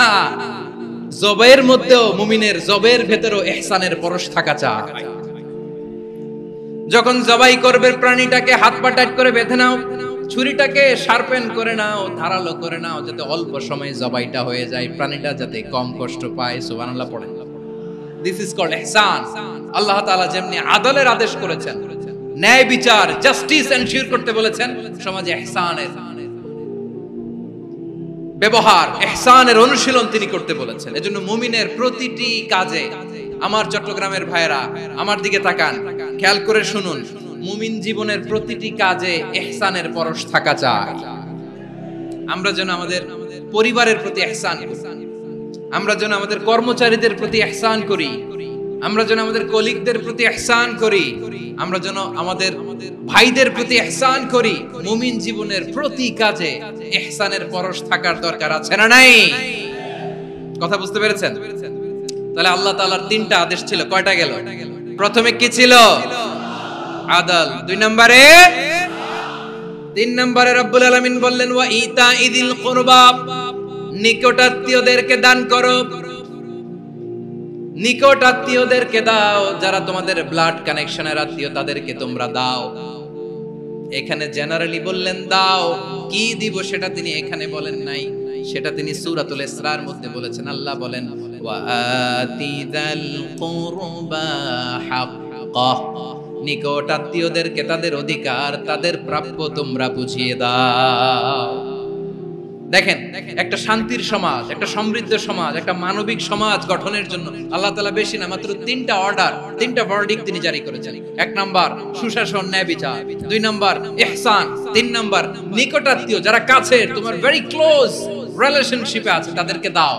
জবাইয়ের মধ্যেও, মুমিনের জবের ভেতরেও ইহসানের পরশ থাকা চাই। যখন জবাই করবে প্রাণীটাকে হাত পা টাইট করে বেঁধে নাও, ছুরিটাকে শার্পেন করে নাও, ধারালো করে নাও, যাতে অল্প সময়ে জবাইটা হয়ে যায়, প্রাণীটা যাতে কম কষ্ট পায়। সুবহানাল্লাহ পড়েন। দিস ইজ কল্ড ইহসান। আল্লাহ তাআলা যেমনি আদলের আদেশ করেছেন, ন্যায় বিচার, জাস্টিস এনশিওর করতে বলেছেন, সমাজে ইহসানের ব্যবহার, ইহসানের অনুশীলন তিনি করতে বলেছেন। এজন্য মুমিনের প্রতিটি কাজে, আমার চট্টগ্রামের ভাইরা আমার দিকে তাকান, খেয়াল করে শুনুন, মুমিন জীবনের প্রতিটি কাজে ইহসানের পরশ থাকা চাই। আমরা যেন আমাদের পরিবারের প্রতি ইহসান করি, আমরা যেন আমাদের কর্মচারীদের প্রতি ইহসান করি, আমরা যেন আমাদের কলিগদের প্রতি ইহসান করি, আমরা যেন আমাদের ভাইদের প্রতি ইহসান করি। মুমিন জীবনের প্রতি কাজে ইহসানের পরশ থাকার দরকার আছে না নাই? কথা বুঝতে পেরেছেন? তাহলে আল্লাহ তাআলার তিনটা আদেশ ছিল, কয়টা গেল? প্রথমে কি ছিল? আদল। দুই নম্বরে, তিন নম্বরে রব্বুল আলামিন বললেন ওয়া ইতাইদিল কুরবা, নিকটাত্মীয়দেরকে দান করো। নিকট আত্মীয়দেরকে দাও, যারা তোমাদের ব্লাড কানেকশনের আত্মীয় তাদেরকে তোমরা দাও। এখানে জেনারেলি বললেন দাও, কি দিব সেটা তিনি এখানে বলেন নাই, সেটা তিনি সূরাতুল ইসরার মধ্যে বলেছেন। আল্লাহ বলেন ওয়া আতিদাল কুরবা হাক্কাহ, নিকট আত্মীয়দেরকে তাদের অধিকার, তাদের প্রাপ্য তোমরা বুঝিয়ে দাও। দেখেন, একটা শান্তির সমাজ, একটা সমৃদ্ধ সমাজ, একটা মানবিক সমাজ গঠনের জন্য আল্লাহ তাআলা বেশি না, মাত্র তিনটা অর্ডার, তিনটা ভার্ডিক্ট তিনি জারি করেছেন। এক নাম্বার সুশাসন, ন্যায় বিচার। দুই নাম্বার ইহসান। তিন নাম্বার নিকটাত্মীয়, যারা কাছে, তোমার ভেরি ক্লোজ রিলেশনশিপে আছে, তাদেরকে দাও।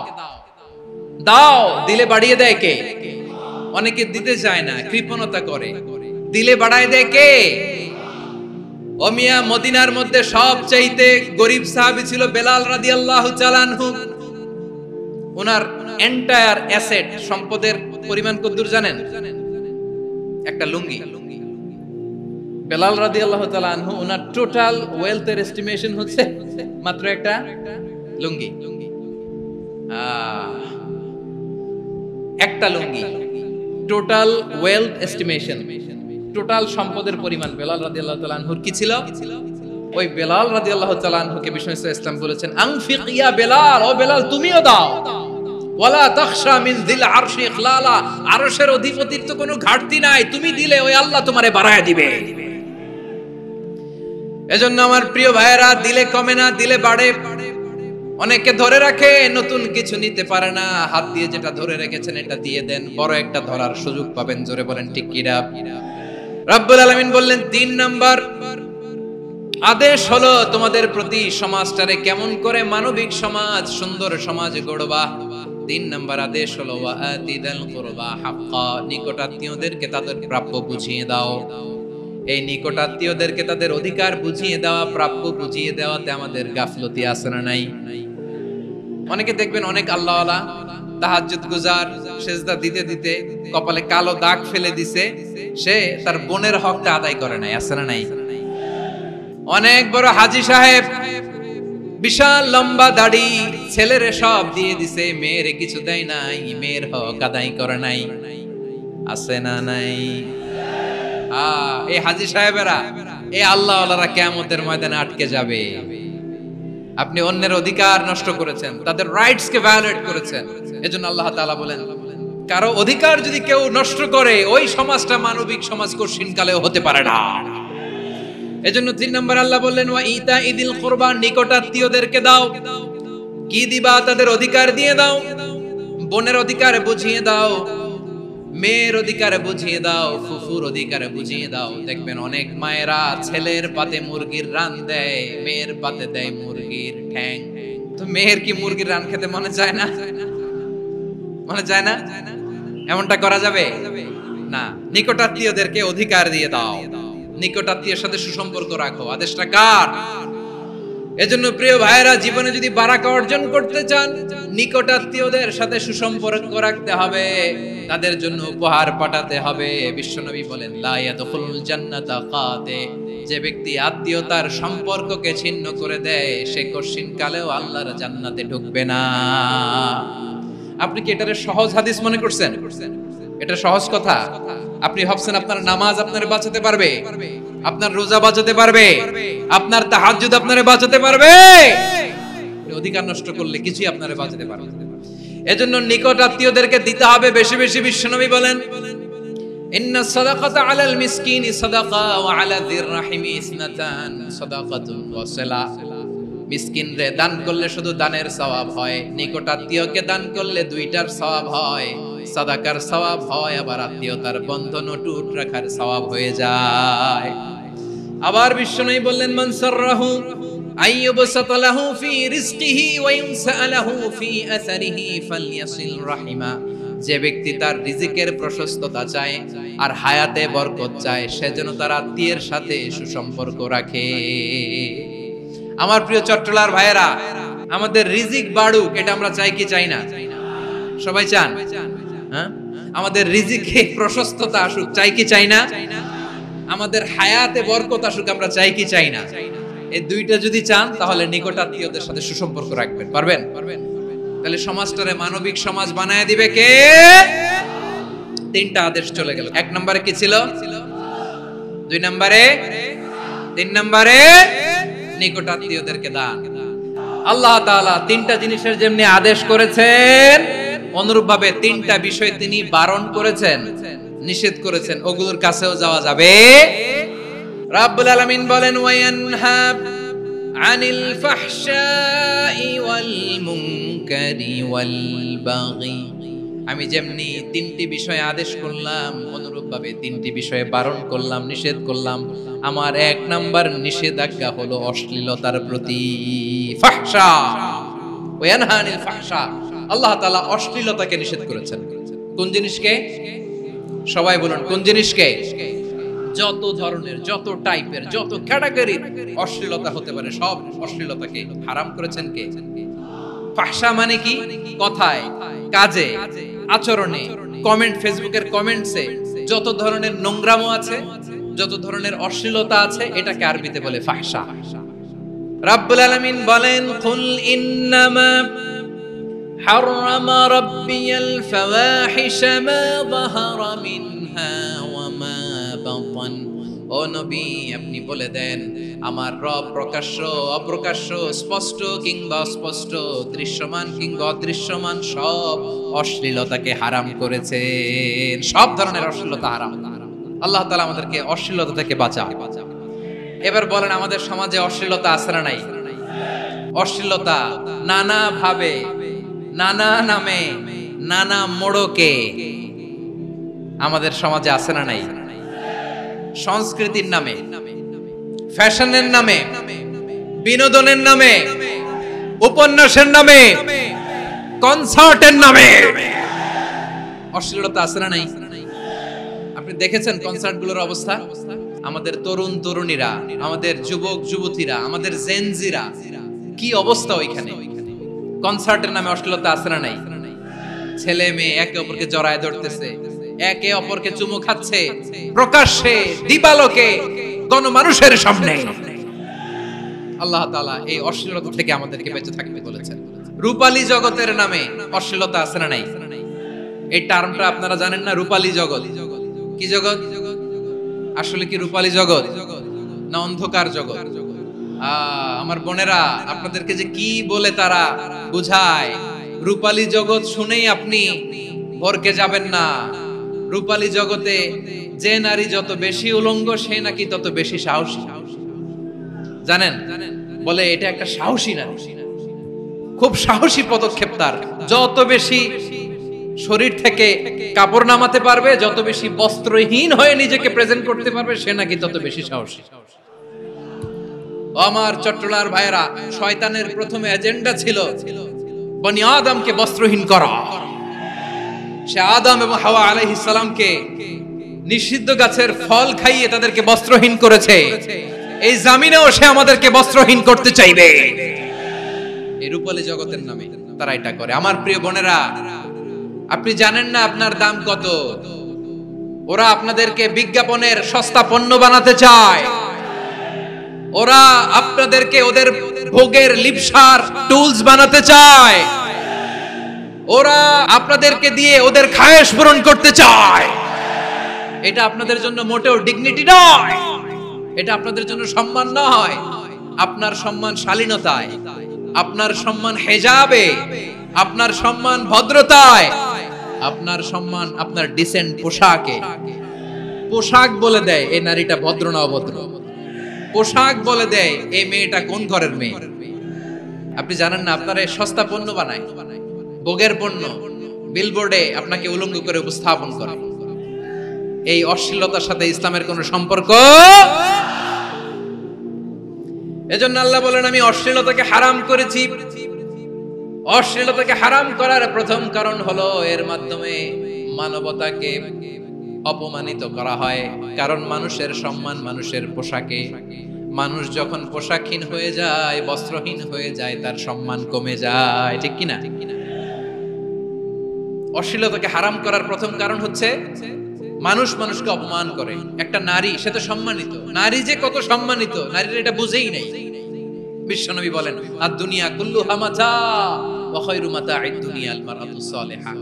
দাও, দিলে বাড়িয়ে দেয় কে? অনেকে দিতে চায় না, কৃপণতা করে। দিলে বাড়ায় দেয় কে? ও মিয়া, মদিনার মধ্যে সবচাইতে গরিব সাহাবী ছিল বেলাল রাদিয়াল্লাহু তাআলা আনহু। ওনার এন্টায়ার অ্যাসেট, সম্পদের পরিমাণ কতদূর জানেন? একটা লুঙ্গি। বেলাল রাদিয়াল্লাহু তাআলা আনহু, ওনার টোটাল ওয়েলথের এস্টিমেশন হচ্ছে মাত্র একটা লুঙ্গি। একটা লুঙ্গি, টোটাল ওয়েলথ এস্টিমেশন, টোটাল সম্পদের পরিমাণ বেলাল রাদিয়াল্লাহু তাআলা আনহুর কি ছিল? ওই বেলাল রাদিয়াল্লাহু তাআলা আনহুকে বিষ্ণু ইসলাম বলেছেন, আনফিক ইয়া বেলাল, ও বেলাল তুমিও দাও। ওয়ালা তাখশা মিন যিল আরশি ইখলালা, আরশের অধিপতির তো কোনো ঘাটতি নাই, তুমি দিলে ওই আল্লাহ তোমারে বাড়ায় দিবে। এজন্য আমার প্রিয় ভাইয়েরা, দিলে কমে না, দিলে বাড়ে। অনেকে ধরে রাখে, নতুন কিছু নিতে পারে না, হাত দিয়ে যেটা ধরে রেখেছেন এটা দিয়ে দেন, বড় একটা ধরার সুযোগ পাবেন। জোরে বলেন ঠিক কি না? রব্বুল আলামিন বললেন ৩ নাম্বার আদেশ হলো তোমাদের প্রতি সমাজটারে কেমন করে মানবিক সমাজ, সুন্দর সমাজ গড়বা। ৩ নাম্বার আদেশ হলো ওয়াআতিদাল কুরবা হাক্কা, নিকটাত্মীয়দেরকে তাদের প্রাপ্য বুঝিয়ে দাও। এই নিকটাত্মীয়দেরকে তাদের অধিকার বুঝিয়ে দেওয়া, প্রাপ্য বুঝিয়ে দেওয়াতে আমাদের গাফলতি আছে না নাই? অনেকে দেখবেন অনেক আল্লাহওয়ালা, তাহাজ্জুদ গুজার, সেজদা দিতে দিতে কপালে কালো দাগ ফেলে দিছে, সে তার বোনের হকটা আদায় করে নাই, আছে না নাই? অনেক বড় হাজী সাহেব, বিশাল লম্বা দাড়ি, ছেলেরে সব দিয়ে দিছে, মেয়েরে কিছু দেয় নাই, মেয়ের হক আদায় করে নাই, আছে না নাই? এই হাজী সাহেবেরা, এই আল্লাহওয়ালারা কিয়ামতের ময়দানে আটকে যাবে। আপনি অন্যের অধিকার নষ্ট করেছেন, তাদের রাইটস কে ভায়োলেট করেছেন। এজন্য আল্লাহ তাআলা বলেন, কারো অধিকার যদি কেউ নষ্ট করে, ওই সমাজটা মানবিক সমাজ কঠিন কালেও হতে পারে না। এজন্য ৩ নম্বর আল্লাহ বললেন ওয়া ইতা ইদিল কুরবা, নিকটাত্মীয়দেরকে দাও। কি দিবা? তাদের অধিকার দিয়ে দাও। বোনের অধিকার বুঝিয়ে দাও, মেয়ের অধিকার বুঝিয়ে দাও, ফুফুর অধিকার বুঝিয়ে দাও। দেখবেন অনেক মায়েরা ছেলের পাতে মুরগির রান দেয়, মেয়ের পাতে দেয় মুরগির ঠ্যাং। তো মেয়ের কি মুরগির রান খেতে মনে চায় না? মনে চায় না? এমনটা করা যাবে না। নিকটাত্মীয়দেরকে অধিকার দিয়ে দাও, নিকটাত্মীয়ের সাথে সুসম্পর্ক রাখো। আদেশটা কার? এজন্য প্রিয় ভাইয়েরা, জীবনে যদি বারাকা অর্জন করতে চান, নিকটাত্মীয়দের সাথে সুসম্পর্ক রাখতে হবে, তাদের জন্য উপহার পাঠাতে হবে। বিশ্বনবী বলেন, লা ইয়াদখুলুল জান্নাতা কাতে, যে ব্যক্তি আত্মীয়তার সম্পর্ককে ছিন্ন করে দেয়, সে কঠিন কালেও আল্লাহর জান্নাতে ঢুকবে না। আপনি কি এটারে সহজ হাদিস মনে করছেন? এটা সহজ কথা। আপনি ভাবছেন আপনার নামাজ আপনারে বাঁচাতে পারবে, আপনার রোজা বাঁচাতে পারবে, আপনার তাহাজ্জুদ আপনারে বাঁচাতে পারবে? অধিকার নষ্ট করলে কিছুই আপনারে বাঁচাতে পারবে না। এজন্য নিকট আত্মীয়দেরকে দিতে হবে বেশি বেশি। বিশ্বনবী বলেন, ইন্নাস সাদাকাতা আলাল মিসকিনি সাদাকা ওয়া আলা যির রাহিমি ইসনাতান সাদাকাতুন ওয়া সালা। মিসকিনরে দান করলে শুধু দানের সওয়াব হয়, নিকট আত্মীয়কে দান করলে দুইটার সওয়াব হয়, সাদাকার সওয়াব হয়, আবার আত্মীয়তার বন্ধন অটুট রাখার সওয়াব হয়ে যায়। আবার বিশ্বনবী বললেন, মান সাররাহু আইয়ুবসাতা লাহু ফি রিজকিহি ওয়া ইউনসা লাহু ফি আসারিহি ফালইয়াসিল রাহিমা। যে ব্যক্তি তার রিজিকের প্রশস্ততা চায় আর হায়াতে বরকত চায়, সে যেন তার আত্মীয়ের সাথে সুসম্পর্ক রাখে। আমার প্রিয় চট্টলার ভাইয়েরা, আমাদের রিজিক বাড়ুক, এটা আমরা চাই কি চাই না? সবাই চান? হ্যাঁ, আমাদের রিজিকে প্রশস্ততা আসুক, চাই কি চাই না? আমাদের হায়াতে বরকত আসুক, আমরা চাই কি চাই না? এই দুইটা যদি চান, তাহলে নিকটাত্মীয়দের সাথে সুসম্পর্ক রাখবেন। পারবেন? তাহলে সমাজটারে মানবিক সমাজ বানায় দিবে কে? 3টা আদেশ চলে গেল। 1 নম্বরে কি ছিল? 2 নম্বরে, 3 নম্বরে নিকটাত্মীয়দেরকে দান। আল্লাহ তাআলা 3টা জিনিসের যেমনি আদেশ করেছেন, অনুরূপভাবে 3টা বিষয় তিনি বারণ করেছেন, নিষেধ করেছেন। ওগুলোর কাছেও যাওয়া যাবে। রাব্বুল আলামিন বলেন, ওয়ায়ানহা আনিল ফাহশাই ওয়াল মুনকারি ওয়াল বাগি। আমি যেমনি 3টি বিষয় আদেশ করলাম, অনুরূপভাবে 3টি বিষয়ে বারণ করলাম, নিষেধ করলাম। আমার 1 নাম্বার নিষেধাজ্ঞা হলো অশ্লীলতার প্রতি। ফাহশা, ওয়ায়ানহা আনিল ফাহশা, আল্লাহ তাআলা অশ্লীলতাকে নিষেধ করেছেন। কোন জিনিসকে? সবাই বলুন, কোন জিনিসকে? যত ধরনের, যত টাইপের, যত ক্যাটাগরির অশ্লীলতা হতে পারে সব অশ্লীলতাকে হারাম করেছেন কে? ফাহশা মানে কি? কথায়, কাজে, আচরণে, কমেন্ট, ফেসবুকের কমেন্টসে যত ধরনের নোংরামো আছে, যত ধরনের অশ্লীলতা আছে, এটাকে আরবিতে বলে ফাহশা। রাব্বুল আলামিন বলেন, কুল ইন্নামা হারামা রাব্বিয়াল ফাওয়াহিশা মা যাহারা মিনহা ওয়া মা বাতান। ও নবী, আপনি বলে দেন, আমার রব প্রকাশ্য, অপ্রকাশ্য, স্পষ্ট কিংবা অস্পষ্ট, দৃশ্যমান কিংবা অদৃশ্যমান সব অশ্লীলতাকে হারাম করেছেন। সব ধরনের অশ্লীলতা হারাম। আল্লাহ তাআলা আমাদেরকে অশ্লীলতা থেকে বাঁচান। এবার বলেন, আমাদের সমাজে অশ্লীলতা আছে না নাই? অশ্লীলতা নানা ভাবে, নানা নামে, নানা মোড়কে আমাদের সমাজে আছে না নাই? সংস্কৃতির নামে, ফ্যাশনের নামে, বিনোদনের নামে, উপন্যাসের নামে, কনসার্টের নামে অশ্লীলতা আছে না নাই? আপনি দেখেছেন কনসার্টগুলোর অবস্থা? আমাদের তরুণ তরুণীরা, আমাদের যুবক যুবতীরা, আমাদের জেনজিরা, কি অবস্থা ওইখানে? কনসার্টের নামে অশ্লীলতা আছে না নাই? ছেলে মেয়ে একে অপরকে জড়ায় ধরতেছে, একে অপরকে চুমু খাচ্ছে প্রকাশ্যে, দিবালোকে, গণমানুষের সামনে। আল্লাহ তাআলা এই অশ্লীলতা থেকে আমাদেরকে বেঁচে থাকতে বলেছেন। রূপালী জগতের নামে অশ্লীলতা আছে না নাই? এই টার্মটা আপনারা জানেন না? রূপালী জগৎ কি জগৎ? আসলে কি রূপালী জগৎ না অন্ধকার জগৎ? আমার বোনেরা, আপনাদেরকে যে কি বলে তারা বুঝায়, রূপালী জগৎ শুনেই আপনি ভরকে যাবেন না। রূপালী জগতে যে নারী যত বেশি উলঙ্গ, সে নাকি তত বেশি সাহসী। জানেন? বলে এটা একটা সাহসী নারী, খুব সাহসী পদক্ষেপ তার। যত বেশি শরীর থেকে কাপড় নামাতে পারবে, যত বেশি বস্ত্রহীন হয়ে নিজেকে প্রেজেন্ট করতে পারবে, সে নাকি তত বেশি সাহসী। আমার চট্টলার ভাইয়েরা, শয়তানের প্রথমে এজেন্ডা ছিল বনি আদমকে বস্ত্রহীন করা। সে আদম এবং হাওয়া আলাইহিস সালামকে নিষিদ্ধ গাছের ফল খাইয়ে তাদেরকে বস্ত্রহীন করেছে। এই জামিনেও সে আমাদেরকে বস্ত্রহীন করতে চাইবে। এই রূপালী জগতের নামে তারা এটা করে। আমার প্রিয় বোনেরা, আপনি জানেন না আপনার দাম কত? ওরা আপনাদেরকে বিজ্ঞাপনের সস্তা পণ্য বানাতে চায়। ওরা আপনাদেরকে ওদের ভোগের লিপসার টুলস বানাতে চায়। ওরা আপনাদেরকে দিয়ে ওদের খায়েশ পূরণ করতে চায়। এটা আপনাদের জন্য মোটেও ডিগনিটি নয়, এটা আপনাদের জন্য সম্মান নয়। আপনার সম্মান শালীনতায়, আপনার সম্মান হেজাবে, আপনার সম্মান ভদ্রতায়, আপনার সম্মান আপনার ডিসেন্ট পোশাকে। পোশাক বলে দেয় এই নারীটা ভদ্র না অভদ্র। পোশাক বলে দেয় এই মেয়েটা কোন ঘরের মেয়ে। আপনি জানেন না? আপনারা সস্তা পণ্য বানায়, ভোগের পণ্য, বিলবোর্ডে আপনাকে উলঙ্গ করে উপস্থাপন করে। এই অশ্লীলতার সাথে ইসলামের কোনো সম্পর্ক। এজন্য আল্লাহ বলেন, আমি অশ্লীলতাকে হারাম করেছি। অশ্লীলতাকে হারাম করার প্রথম কারণ হলো এর মাধ্যমে মানবতাকে অপমানিত করা হয়। কারণ মানুষের সম্মান মানুষের পোশাকে। মানুষ যখন পোশাকহীন হয়ে যায়, বস্ত্রহীন হয়ে যায়, তার সম্মান কমে যায়। ঠিক কিনা? অশ্লীলতাকে হারাম করার প্রথম কারণ হচ্ছে মানুষ মানুষকে অপমান করে। একটা নারী, সে তো সম্মানিত। নারী যে কত সম্মানিত, নারীর এটা বুঝেই নাই। বিশ্বনবী বলেন, আদ-দুনিয়া কুল্লুহা মাতা ওয়া খায়রু মাতা'আদ দুনিয়া আল মারআতুস সালিহা।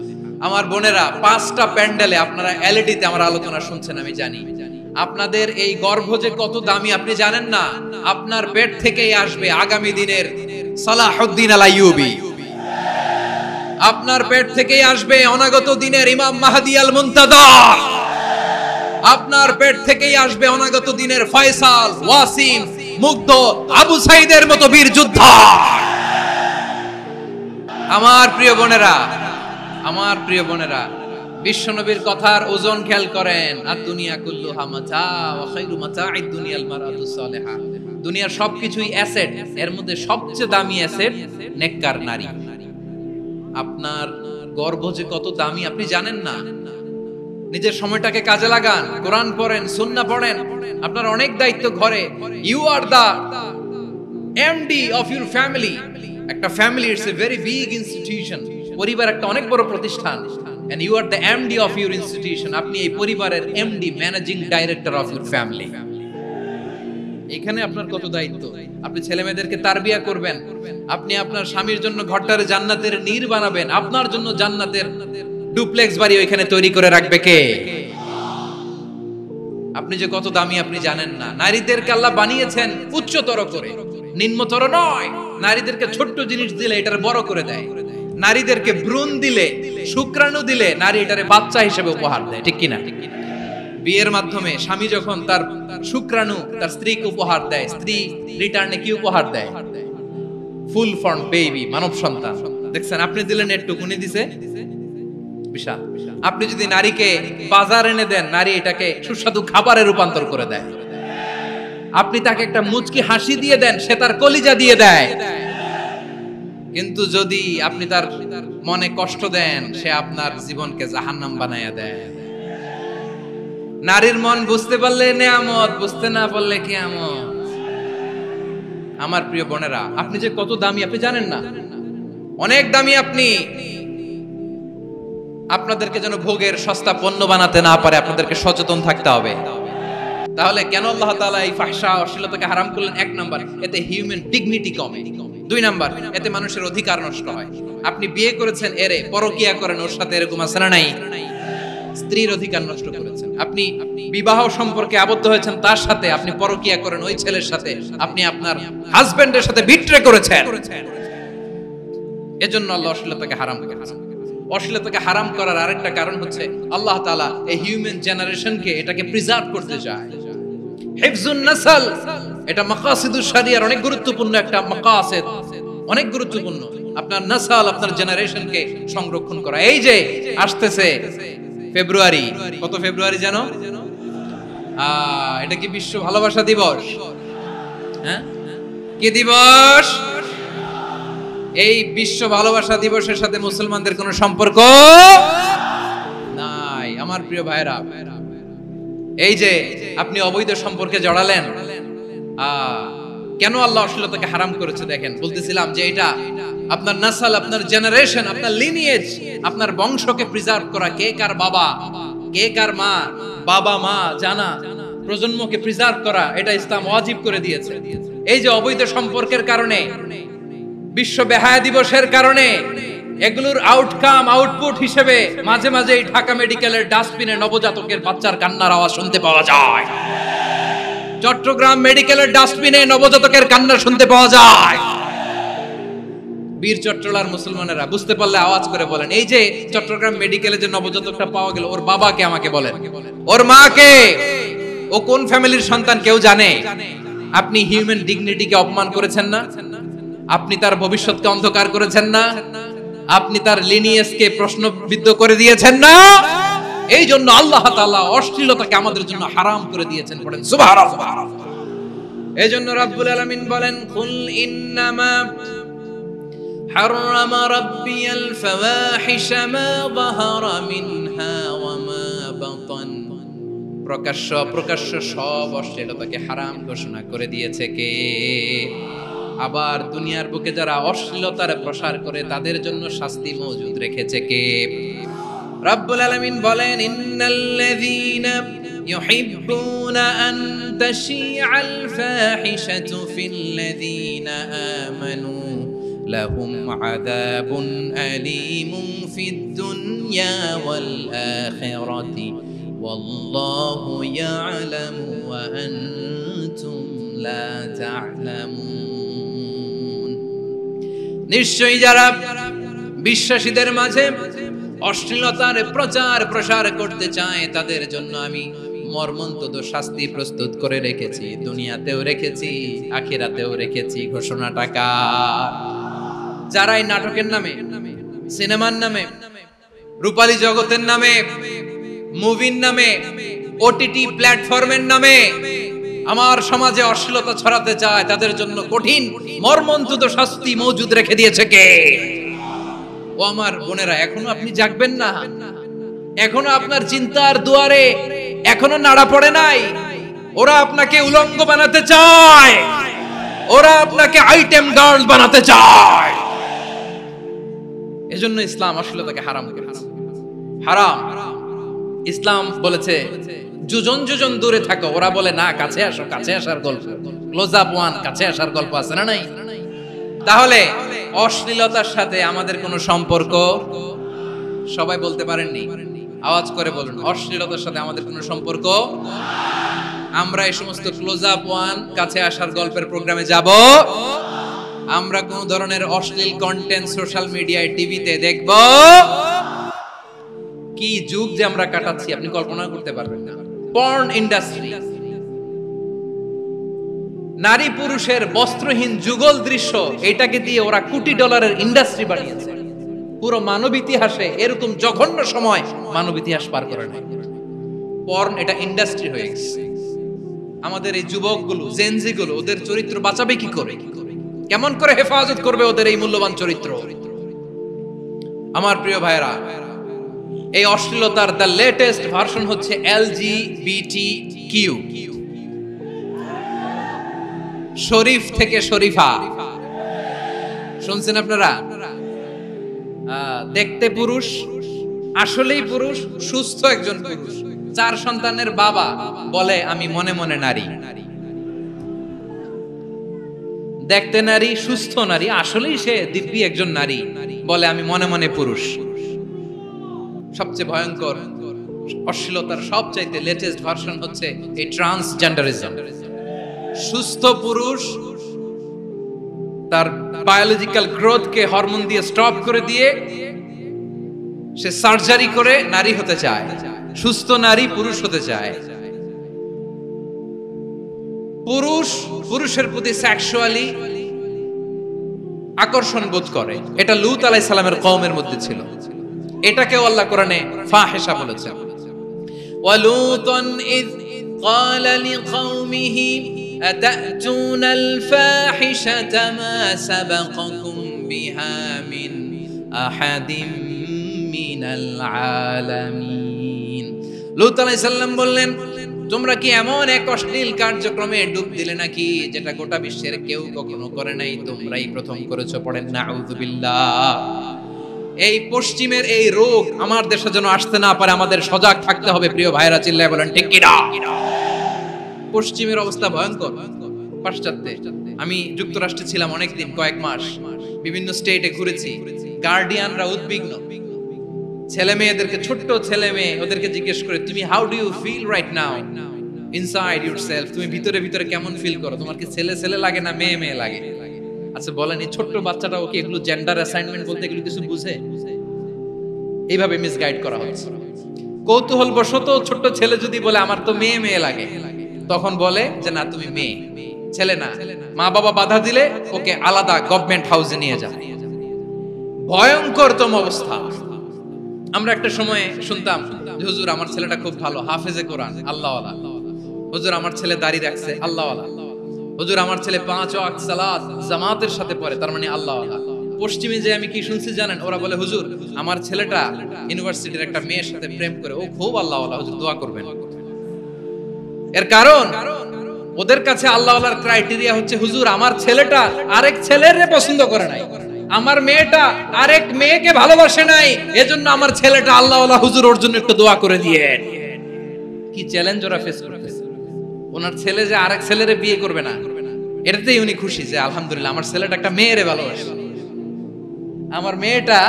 আমার বোনেরা, 5টা প্যান্ডেলে আপনারা এলইডিতে আমার আলোচনা শুনছেন, আমি জানি। আপনাদের এই গর্ভ যে কত দামি আপনি জানেন না। আপনার পেট থেকেই আসবে আগামী দিনের সালাহুদ্দিন আল আইয়ুবী। আপনার পেট থেকেই আসবে অনাগত দিনের ইমাম মাহদী আল মুনতাযর। আপনার পেট থেকেই আসবে অনাগত দিনের ফয়সাল, ওয়াসিম, মুগ্ধ, আবু সাইদের মতো বীর যোদ্ধা। আমার প্রিয় বোনেরা, আমার প্রিয় বোনেরা, বিশ্বনবীর কথার ওজন খেয়াল করেন। আদ-দুনিয়া কুল্লুহা মাতা ওয়া খায়রু মাতা'আদ দুনিয়া আল মারআতুস সালিহা। দুনিয়ার সবকিছুই অ্যাসেট, এর মধ্যে সবচেয়ে দামি অ্যাসেট নেককার নারী। আপনার গর্ভ যে কত দামি আপনি জানেন না। নিজের সময়টাকে কাজে লাগান, কোরআন পড়েন, সুন্নাহ পড়েন। আপনার অনেক দায়িত্ব ঘরে। You are the MD of your family. একটা family it's a very big institution. পরিবার একটা অনেক বড় প্রতিষ্ঠান। And you are the MD of your institution. আপনি এই পরিবারের MD, managing director of your family. এখানে আপনার কত দায়িত্ব। আপনি ছেলে মেয়েদেরকে তারবিয়া করবেন, আপনি আপনার স্বামীর জন্য ঘরটারে জান্নাতের নীর বানাবেন, আপনার জন্য জান্নাতের ডুপ্লেক্স বাড়ি ওইখানে তৈরি করে রাখবে কে? আপনি যে কত দামি আপনি জানেন না। নারীদেরকে আল্লাহ বানিয়েছেন উচ্চতর করে, নিম্নতর নয়। নারীদেরকে ছোট্ট জিনিস দিলে এটারে বড় করে দেয়। নারীদেরকে ভ্রূণ দিলে, শুক্রাণু দিলে নারী এটারে বাচ্চা হিসেবে উপহার দেয়, ঠিক কিনা? বিয়ের মাধ্যমে স্বামী যখন তার শুক্রাণু তার স্ত্রীকে উপহার দেয়, স্ত্রী রিটার্নে কি উপহার দেয়? ফুল ফর্ম বেবি, মানব সন্তান। দেখছেন, আপনি দিলেন একটু, উনি দিছে বিশাল। আপনি যদি নারীকে বাজার এনে দেন, নারী এটাকে সুস্বাদু খাবারে রূপান্তর করে দেয়। আপনি তাকে একটা মুচকি হাসি দিয়ে দেন, সে তার কলিজা দিয়ে দেয়। কিন্তু যদি আপনি তার মনে কষ্ট দেন, সে আপনার জীবনকে জাহান্নাম বানায়া দেয়। নারীর মন বুঝতে পারলে নেয়ামত, বুঝতে না পারলে কিয়ামত। আমার প্রিয় বোনেরা, আপনি যে কত দামি আপনি জানেন না। অনেক দামি আপনি। আপনাদেরকে যেন ভোগের সস্তা পণ্য বানাতে না পারে, আপনাদেরকে সচেতন থাকতে হবে। তাহলে কেন আল্লাহ তাআলা এই ফাহশা অশ্লীলতাকে হারাম করলেন? 1 নাম্বার, এতে হিউম্যান ডিগনিটি কমে। 2 নাম্বার, এতে মানুষের অধিকার নষ্ট হয়। আপনি বিয়ে করেছেন, এরে পরকিয়া করেন, ওর সাথে এরকম আছে না নাই? স্ত্রীর অধিকার নষ্ট করেছেন। আপনি বিবাহ সম্পর্কে আবদ্ধ হয়েছেন তার সাথে, আপনি পরকিয়া করেন ওই ছেলের সাথে, আপনি আপনার হাজবেন্ডের সাথে বিট্রে করেছেন। এজন্য আল্লাহ অশ্লীলতাকে হারাম করেছেন। অশ্লীলতাকে হারাম করার আরেকটা কারণ হচ্ছে আল্লাহ তাআলা এই হিউম্যান জেনারেশনকে এটাকে প্রিজার্ভ করতে চায়। হিফজুন নাসল, এটা মাকাসিদুশ শরিয়ার অনেক গুরুত্বপূর্ণ একটা মাকাসিদ, অনেক গুরুত্বপূর্ণ। আপনার নাসল, আপনার জেনারেশনকে সংরক্ষণ করা। এই যে আসতেছে ফেব্রুয়ারি, কত ফেব্রুয়ারি জানো? এটা কি বিশ্ব ভালোবাসা দিবস? হ্যাঁ, কি দিবস? এই বিশ্ব ভালোবাসা দিবসের সাথে মুসলমানদের কোনো সম্পর্ক নাই। আমার প্রিয় ভাইরা, এই যে আপনি অবৈধ সম্পর্কে জড়ালেন, কেন আল্লাহ অশ্লীলতাকে হারাম করেছে দেখেন। বলতেছিলাম যে এটা আপনার নাসল, আপনার জেনারেশন, আপনার লিনিয়েজ, আপনার বংশকে প্রিজার্ভ করা। কে কার বাবা, কে কার মা, বাবা মা জানা, প্রজন্মকে প্রিজার্ভ করা, এটা ইসলাম ওয়াজিব করে দিয়েছে। এই যে অবৈধ সম্পর্কের কারণে, বিশ্ব বেহায়া দিবসের কারণে, এগুলোর আউটকাম, আউটপুট হিসেবে মাঝে মাঝে এই ঢাকা মেডিকেলের ডাস্টবিনে নবজাতকের বাচ্চার কান্নার আওয়াজ শুনতে পাওয়া যায়। চট্টগ্রাম মেডিকেলের ডাস্টবিনে নবজাতকের কান্না শুনতে পাওয়া যায়। বীর চট্টলার মুসলমানেরা বুঝতে পারলে আওয়াজ করে বলেন, এই যে চট্টগ্রাম মেডিকেলে যে নবজাতকটা পাওয়া গেল, ওর বাবাকে আমাকে বলেন, ওর মাকে, ও কোন ফ্যামিলির সন্তান কেউ জানে? আপনি হিউম্যান ডিগনিটিকে অপমান করেছেন না? আপনি তার ভবিষ্যৎকে অন্ধকার করেছেন না? আপনি তার লিনিয়েজকে প্রশ্নবিদ্ধ করে দিয়েছেন না? এই জন্য আল্লাহ তাআলা অশ্লীলতাকে আমাদের জন্য হারাম করে দিয়েছেন। পড়েন সুবহানাল্লাহ। এই জন্য রাব্বুল আলামিন বলেন, কুল ইন্নামা হারামা রাব্বিয়াল ফাওয়াহিশা মা যাহারা মিনহা ওয়া মা বাতান। প্রকাশ্য অপ্রকাশ্য সব অশ্লীলতাকে হারাম ঘোষণা করে দিয়েছে কে? আবার দুনিয়ার বুকে যারা অশ্লীলতার প্রসার করে তাদের জন্য শাস্তি মজুদ রেখেছে কে? রব্বুল আলামিন বলেন, ইন্নাল্লাযীনা ইউহিব্বুনা আন তাশিআল ফাহিশাতু ফিল্লাযীনা আমানু লাহুম আযাবুন আলীমুন ফিদ দুনিয়া ওয়াল আখিরাতি ওয়াল্লাহু ইয়া'লামু ওয়া আনতুম লা তা'লামুন। নিশ্চয়ই যারা বিশ্বাসীদের মাঝে অশ্লীলতার প্রচার প্রসার করতে চায় তাদের জন্য আমি মর্মন্তুদ শাস্তি প্রস্তুত করে রেখেছি। দুনিয়াতেও রেখেছি, আখিরাতেও রেখেছি। ঘোষণাটা কার? যারা এই নাটকের নামে, সিনেমার নামে, রূপালী জগতের নামে, মুভির নামে, ওটিটি প্ল্যাটফর্মের নামে আমার সমাজে অশ্লীলতা ছড়াতে চায়, তাদের জন্য কঠিন মর্মন্তুদ শাস্তি মজুদ রেখে দিয়েছে কে? ও আমার বোনেরা, এখনো আপনি জাগবেন না? এখনো আপনার চিন্তার দুয়ারে এখনো নাড়া পড়ে নাই। ওরা আপনাকে উলঙ্গ বানাতে চায়, ওরা আপনাকে আইটেম গার্ল বানাতে চায়। এজন্য ইসলাম অশ্লীলতাকে হারাম করেছে। হারাম। ইসলাম বলেছে যোজন যোজন দূরে থাকো, ওরা বলে না কাছে আসো, কাছে আসার গল্প, ক্লোজ আপ ওয়ান, কাছে আসার গল্প আছে না নাই? তাহলে অশ্লীলতার সাথে আমাদের কোনো সম্পর্ক? সবাই বলতে পারেননি, আওয়াজ করে বলুন, অশ্লীলতার সাথে আমাদের কোনো সম্পর্ক? আমরা এই সমস্ত ক্লোজ আপ ওয়ান, কাছে আসার গল্পের প্রোগ্রামে যাব? আমরা কোন ধরনের অশ্লীল কন্টেন্ট সোশ্যাল মিডিয়ায়, টিভিতে দেখব? কি যুগ যে আমরা কাটাচ্ছি আপনি কল্পনা করতে পারবেন না। পর্ন ইন্ডাস্ট্রি, নারী পুরুষের বস্ত্রহীন যুগল দৃশ্য, এটাকে দিয়ে ওরা কোটি ডলারের ইন্ডাস্ট্রি বানিয়েছে। পুরো মানব ইতিহাসে এরকম জঘন্য সময় মানব ইতিহাস পার করে নাই। পর্ন এটা ইন্ডাস্ট্রি হয়ে গেছে। আমাদের এই যুবকগুলো, জেনজি গুলো, ওদের চরিত্র বাঁচাবে কি করে? কেমন করে হেফাজত করবে ওদের এই মূল্যবান চরিত্র? আমার প্রিয় ভাইরা, এই অশ্লীলতার দ্য লেটেস্ট ভার্সন হচ্ছে LGBTQ, শরীফ থেকে শরীফা। শুনছেন আপনারা? দেখতে পুরুষ, আসলেই পুরুষ, সুস্থ একজন পুরুষ, 4 সন্তানের বাবা, বলে আমি মনে মনে নারী। দেখতে নারী, সুস্থ নারী, আসলেই সে দিব্যি একজন নারী, বলে আমি মনে মনে পুরুষ। সবচেয়ে ভয়ঙ্কর অশ্লীলতার সবচাইতে লেটেস্ট ভার্সন হচ্ছে এই ট্রান্সজেন্ডারিজম। সুস্থ পুরুষ তার বায়োলজিক্যাল গ্রোথকে হরমোন দিয়ে স্টপ করে দিয়ে সে সার্জারি করে নারী হতে চায়, সুস্থ নারী পুরুষ হতে চায়। পুরুষ পুরুষের প্রতি সেক্সুয়ালি আকর্ষণ বোধ করে। এটা লূত আলাইহিস সালামের কওমের মধ্যে ছিল। এটাকেও আল্লাহ কোরআনে ফাহিশা বলেছেন। ওয়ালুতান ইয ক্বালা লিকাওমিহি আতাতুনাল ফাহিশাতা মা সাবাকাকুম বিহা মিন আহাদিম মিনাল আলামিন। লূত আলাইহিস সালাম বললেন, তোমরা কি এমন এক অশ্লীল কার্যক্রমে ডুব দিলে নাকি যেটা গোটা বিশ্বের কেউ কখনো করে নাই, তোমরাই প্রথম করেছো। পড়েন নাউযুবিল্লাহ। এই পশ্চিমের এই রোগ আমার দেশে যেন আসতে না পারে, আমাদের সজাগ থাকতে হবে। প্রিয় ভাইরা চিল্লায় বলেন ঠিক কি না? পশ্চিমের অবস্থা ভয়ঙ্কর। পাশ্চাত্যে, আমি যুক্তরাষ্ট্রে ছিলাম অনেকদিন, কয়েক মাস, বিভিন্ন স্টেটে ঘুরেছি। গার্ডিয়ানরা উদ্বিগ্ন, ছেলে মেয়েদেরকে, ছোট্ট ছেলে মেয়ে, ওদেরকে জিজ্ঞেস করে, তুমি how do you feel right now inside yourself? তুমি ভিতরে ভিতরে কেমন ফিল করো? তোমার কি ছেলে ছেলে লাগে না মেয়ে মেয়ে লাগে? আচ্ছা বলেন, এই ছোট্ট বাচ্চাটা ওকে এগুলো জেন্ডার অ্যাসাইনমেন্ট বলতে এগুলো কিছু বুঝে? এইভাবে মিসগাইড করা হচ্ছে। কৌতূহল বশত ছোট্ট ছেলে যদি বলে আমার তো মেয়ে মেয়ে লাগে, তখন বলে যে না তুমি মেয়ে, ছেলে না। মা বাবা বাধা দিলে ওকে আলাদা গভর্নমেন্ট হাউসে নিয়ে যায়। ভয়ঙ্করতম অবস্থা। আমরা একটা সময় শুনতাম যে হুজুর আমার ছেলেটা খুব ভালো, হাফেজে কোরআন, আল্লাহওয়ালা। হুজুর আমার ছেলে দাড়ি রাখছে, আল্লাহওয়ালা। হুজুর আমার ছেলে 5 ওয়াক্ত সালাত জামাতের সাথে পড়ে, তার মানে আল্লাহওয়ালা। পশ্চিমে যে আমি কি শুনছি জানেন? ওরা বলে হুজুর আমার ছেলেটা ইউনিভার্সিটির একটা মেয়ের সাথে প্রেম করে, ও খুব আল্লাহওয়ালা, হুজুর দোয়া করবেন। এর কারণ ওদের কাছে আল্লাহওয়ালার ক্রাইটেরিয়া হচ্ছে হুজুর আমার ছেলেটা আরেক ছেলেরে পছন্দ করে নাই, আমার মেয়েটা আরেক মেয়েকে ভালোবাসে নাই, এজন্য আমার ছেলেটা আল্লাহওয়ালা, হুজুর ওর জন্য একটু দোয়া করে দিয়েন। কি চ্যালেঞ্জ ওরা ফেস করতেছে। ওনার ছেলে যে আরেক ছেলেরে বিয়ে করবে না, এটাতেই উনি খুশি যে আলহামদুলিল্লাহ আমার ছেলেটা একটা মেয়েরে ভালোবাসে, আমার মেয়েটা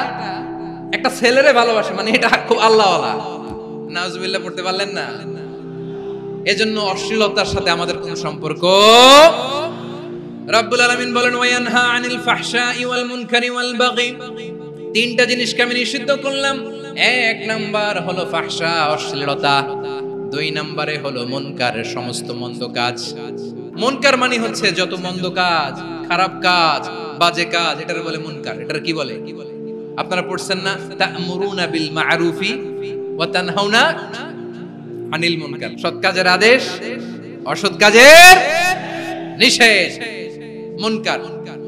একটা ছেলেরে ভালোবাসে, মানে এটা খুব আল্লাহওয়ালা। নাউজুবিল্লাহ পড়তে পারলেন না? এজন্য অশ্লীলতার সাথে আমাদের কোনো সম্পর্ক। রব্বুল আলামিন বলেন ওয়ায়ানহা আনিল ফাহশাই ওয়াল মুনকারি ওয়াল বাগি। 3টা জিনিসকে আমি নিষিদ্ধ করলাম। 1 নাম্বার হলো ফাহশা, অশ্লীলতা। 2 নম্বরে হলো মুনকার, সমস্ত মন্দ কাজ। মুনকার মানে হচ্ছে যত মন্দ কাজ, খারাপ কাজ, বাজে কাজ, এটার বলে মুনকার। এটার কি বলে? আপনারা পড়ছেন না তা'মুরুনা বিল মা'রুফি ওয়া তানহাউনা আনিল মুনকার। সৎ কাজের আদেশ, অসৎ কাজের নিষেধ। মুনকার,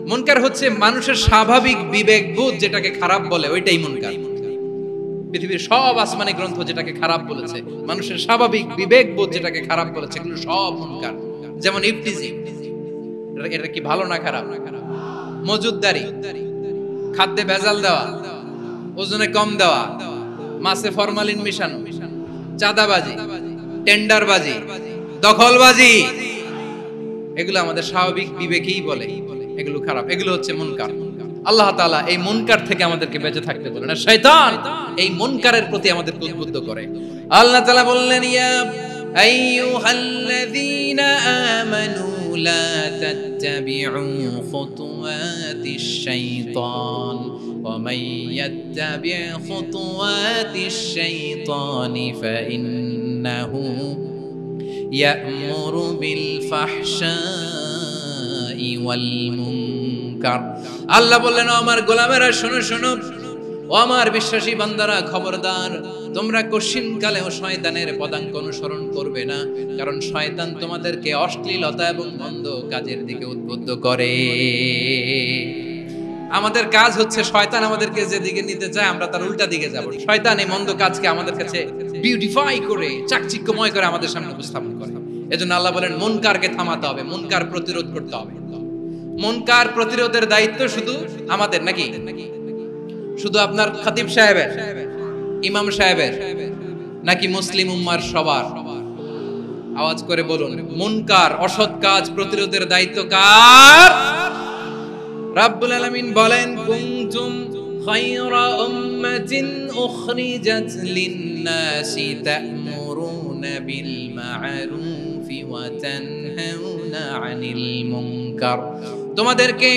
মুনকার হচ্ছে মানুষের স্বাভাবিক বিবেকবোধ যেটাকে খারাপ বলে, ওইটাই মুনকার। পৃথিবীর সব আসমানি গ্রন্থ যেটাকে খারাপ বলেছে, মানুষের স্বাভাবিক বিবেকবোধ যেটাকে খারাপ বলেছে, এগুলো সব মুনকার। যেমন ইফতিজিং, এটা কি ভালো না খারাপ? মজুদদারি, খাদ্যে ভেজাল দেওয়া, ওজনে কম দেওয়া, মাছে ফরমালিন মিশানো, চাঁদাবাজি, টেন্ডারবাজি, দখলবাজি, এগুলো আমাদের স্বাভাবিক বিবেকেই বলে এগুলো খারাপ, এগুলো হচ্ছে মুনকার। আল্লাহ তাআলা এই মুনকার থেকে আমাদেরকে বেঁচে থাকতে বলেন, আর শয়তান এই মুনকারের প্রতি আমাদেরকে উদ্বুদ্ধ করে। আল্লাহ তাআলা বললেন, ইয়া আইয়ুহাল্লাযীনা আমানু লা তাত্তাবিউ খুতুওয়াতিশ শাইতান ওয়া মান ইয়াত্তাবি' খুতুওয়াতিশ শাইতানি ফাইন্নাহু ইয়া'মুরু বিল ফাহশাই ওয়াল মুনকার। আল্লাহ বললেন, আমার গোলামেরা শোনো শোনো, ও আমার বিশ্বাসী বান্দারা খবরদার, তোমরা কশিন কালেও শয়তানের পদাঙ্ক অনুসরণ করবে না, কারণ শয়তান তোমাদেরকে অশ্লীলতা এবং মন্দ কাজের দিকে উদ্বুদ্ধ করে। আমাদের কাজ হচ্ছে শয়তান আমাদেরকে যেদিকে নিতে চায় আমরা তার উল্টা দিকে যাব। শয়তান এই মন্দ কাজকে আমাদের কাছে বিউটিফাই করে, চাকচিক্যময় করে আমাদের সামনে উপস্থাপন করে। এজন্য আল্লাহ বলেন, মুনকারকে থামাতে হবে, মুনকার প্রতিরোধ করতে হবে। মুনকার প্রতিরোধের দায়িত্ব শুধু আমাদের নাকি? শুধু আপনার খতিব সাহেবের, ইমাম সাহেবের, নাকি মুসলিম উম্মার সবার? আওয়াজ করে বলুন, মুনকার অসৎ কাজ প্রতিরোধের দায়িত্ব কার? রাব্বুল আলামিন বলেন, কুনতুম খায়রা উম্মাতিন উখরিজাত লিন-নাসি তা'মুরুনা বিল মা'রুফি ওয়া তানহাউনা আনিল মুনকার। তোমাদেরকে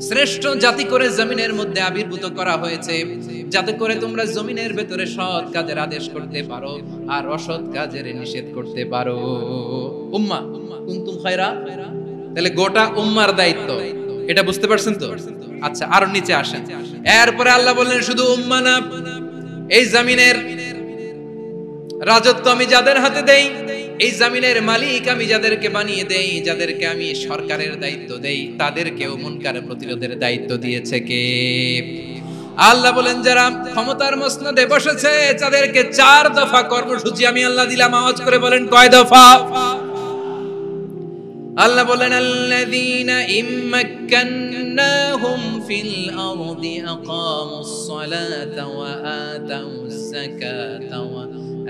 শ্রেষ্ঠ জাতি করে জমিনের মধ্যে আবির্ভূত করা হয়েছে, যাতে করে তোমরা জমিনের ভেতরে সৎ কাজের আদেশ করতে পারো আর অসৎ কাজের নিষেধ করতে পারো। উম্মাহ, কুনতুম খায়রা, তাহলে গোটা উম্মার দায়িত্ব, এটা বুঝতে পারছেন তো? আচ্ছা, আরো নিচে আসেন। এরপরে আল্লাহ বললেন, শুধু উম্মাহ না, এই জমিনের রাজত্ব আমি যাদের হাতে দেই, এই জমিনের মালিক আমি যাদেরকে বানিয়ে দেই, যাদেরকে আমি সরকারের দায়িত্ব দেই, তাদেরকেও মুনকার প্রতিরোধের দায়িত্ব দিয়েছে কে? আল্লাহ বলেন, যারা ক্ষমতার মসনদে বসেছে তাদেরকে 4 দফা কর্মসূচি আমি আল্লাহ দিলাম। আওয়াজ করে বলেন, কয় দফা? আল্লাহ বলেন, আল্লাযীনা ইম্মাক্কান্নাহুম ফিল আরদি আকামুস সালাতা ওয়া আতাউজ যাকাতা ওয়া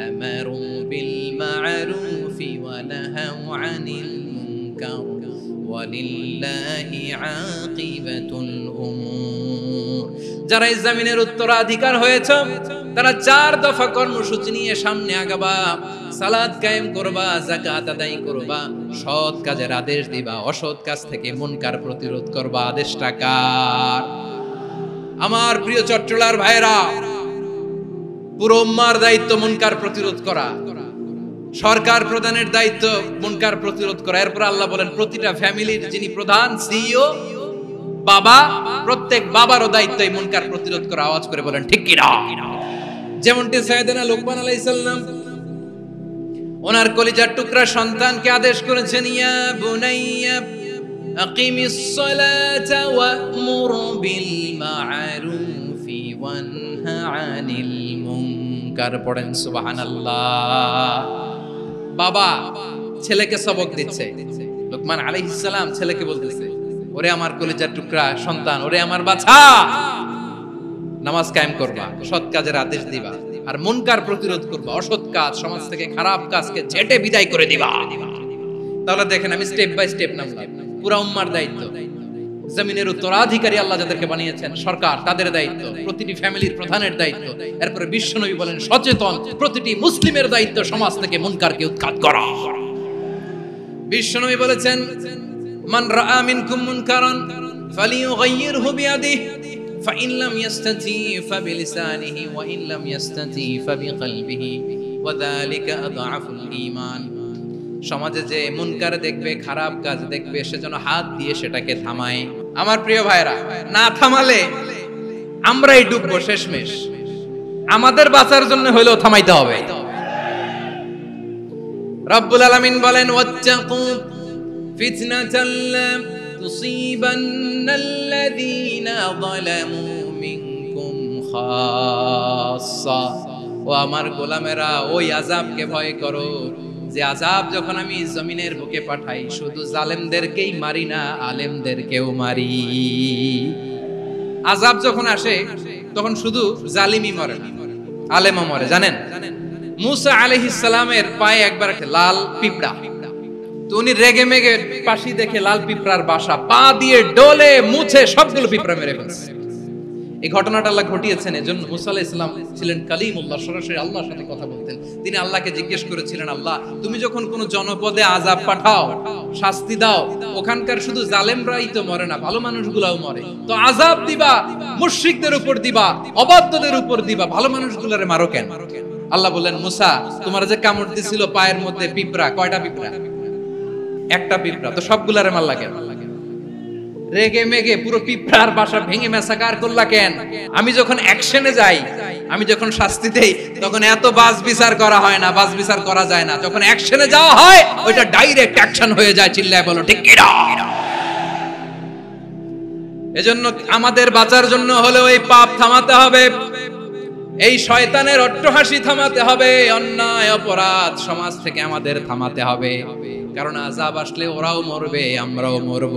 আমারু বিল মা'রুফি ওয়া নাহাউ আনিল মুনকার ওয়া লিল্লাহি আকিবাতুল উমুর। যারা এই জমিনের উত্তরাধিকার হয়েছে তারা 4 দফা কর্মসূচি নিয়ে সামনে আগাবা। সালাত কায়েম করবা, যাকাত আদায় করবা, সৎ কাজের আদেশ দিবা, অসৎ কাজ থেকে মুনকার প্রতিরোধ করবা। আদেশটা কার? আমার প্রিয় চট্টলার ভাইরা, পুরো উম্মার দায়িত্ব মুনকার প্রতিরোধ করা, সরকার প্রধানের দায়িত্ব মুনকার প্রতিরোধ করা। এরপর আল্লাহ বলেন, প্রতিটা ফ্যামিলির যিনি প্রধান সিইও বাবা, প্রত্যেক বাবারও দায়িত্ব এই মুনকার প্রতিরোধ করা। আওয়াজ করে বলেন, ঠিক কি না? যেমনটি সাইয়েদনা লুকমান আলাইহিস সালাম ওনার কলিজার টুকরা সন্তানকে আদেশ করেছেন, ইয়া বুনাইয়া আকিমিস সালাতা ওয়া'মুর বিল মা'রুফি ওয়ানহা আনিল মুনকার। পড়েন সুবহানাল্লাহ। বাবা ছেলেকে সবক দিচ্ছে, লুকমান আলাইহিস সালাম ছেলেকে বলতেছে, ওরে আমার কলিজার টুকরা সন্তান, ওরে আমার বাছা, নামাজ কায়েম করবা, সৎ কাজের আদেশ দিবা, আর মুনকার প্রতিরোধ করবা, অসৎ কাজ, সমাজ থেকে খারাপ কাজকে ঝেঁটে বিদায় করে দিবা। তাহলে দেখেন, আমি স্টেপ বাই স্টেপ নামলাম। পুরা উম্মার দায়িত্ব, জমিনের উত্তরাধিকারী আল্লাহ যাদেরকে বানিয়েছেন সরকার, তাদের দায়িত্ব, প্রতিটি ফ্যামিলির প্রধানের দায়িত্ব। এরপরে বিশ্বনবী বলেন, সচেতন প্রতিটি মুসলিমের দায়িত্ব সমাজ থেকে মুনকারকে উৎখাত করা। বিশ্বনবী বলেছেন, মান রাআ মিনকুম মুনকারান ফালিয়ুগাইয়িরহু বিয়াদিহি ফাইন লাম ইয়াস্তাতি ফাবিলিসানিহি ওয়া ইন লাম ইয়াস্তাতি ফাবিকলবিহি ওয়া যালিকা আযআফুল ঈমান। সমাজে যে মুনকার দেখবে, খারাপ কাজ দেখবে, সে যেন হাত দিয়ে সেটাকে থামায়। আমার প্রিয় ভাইরা, না থামালে আমরাই ডুববো শেষমেশ। আমাদের বাঁচার জন্য হইলেও থামাইতে হবে। রব্বুল আলামিন বলেন, ওয়াত্তাকু ফিতনাতাল লা তুসিবান্নাল্লাযীনা যালামু মিনকুম খাসসা, ও আমার গোলামেরা ওই আযাবকে ভয় করো যে আযাব যখন আমি জমিনের বুকে পাঠাই শুধু জালেমদেরকেই মারি না, আলেমদেরকেও মারি। আযাব যখন আসে তখন শুধু জালিমই মরে না, আলেমও মরে। জানেন মুসা আলাইহিস সালামের পায়ে একবার লাল পিঁপড়া, তো উনি রেগে মেগে পাশি দেখে লাল পিঁপড়ার বাসা, পা দিয়ে ডলে মুছে সবগুলো পিঁপড়া মেরে ফেলছে। এই ঘটনাটা আল্লাহ ঘটিয়েছেন এজন্য মুসা আলাইহিস সালাম ছিলেন কালিমুল্লাহ, সরাসরি আল্লাহর সাথে কথা বলতেন। তিনি আল্লাহকে জিজ্ঞেস করেছিলেন, আল্লাহ তুমি যখন কোন জনপদে আযাব পাঠাও, শাস্তি দাও, ওখানকার শুধু জালেমরাই তো মরে না, ভালো মানুষগুলাও মরে, তো আযাব দিবা মুশরিকদের উপর দিবা, অবাধ্যদের উপর দিবা, ভালো মানুষগুলোরে মারো কেন? আল্লাহ বললেন, মুসা তোমার যে কামড় দিছিল পায়ের মধ্যে পিঁপড়া, কয়টা পিঁপড়া? একটা পিঁপড়া, তো সবগুলারে মারলা কেন? রেগে মেগে পুরো পিঁপড়ার বাসা ভেঙে মেসাকার করলা কেন? আমি যখন অ্যাকশনে যাই, আমি যখন শাস্তি দেই, তখন এত বাস বিচার করা হয় না, বাস বিচার করা যায় না। যখন অ্যাকশনে যাওয়া হয় ওইটা ডাইরেক্ট অ্যাকশন হয়ে যায়। চিল্লায় বলো ঠিক কি না? এজন্য আমাদের বাঁচার জন্য হলেও এই পাপ থামাতে হবে, এই শয়তানের অট্টহাসি থামাতে হবে, অন্যায় অপরাধ সমাজ থেকে আমাদের থামাতে হবে। কারণ আযাব আসলে ওরাও মরবে, আমরাও মরব।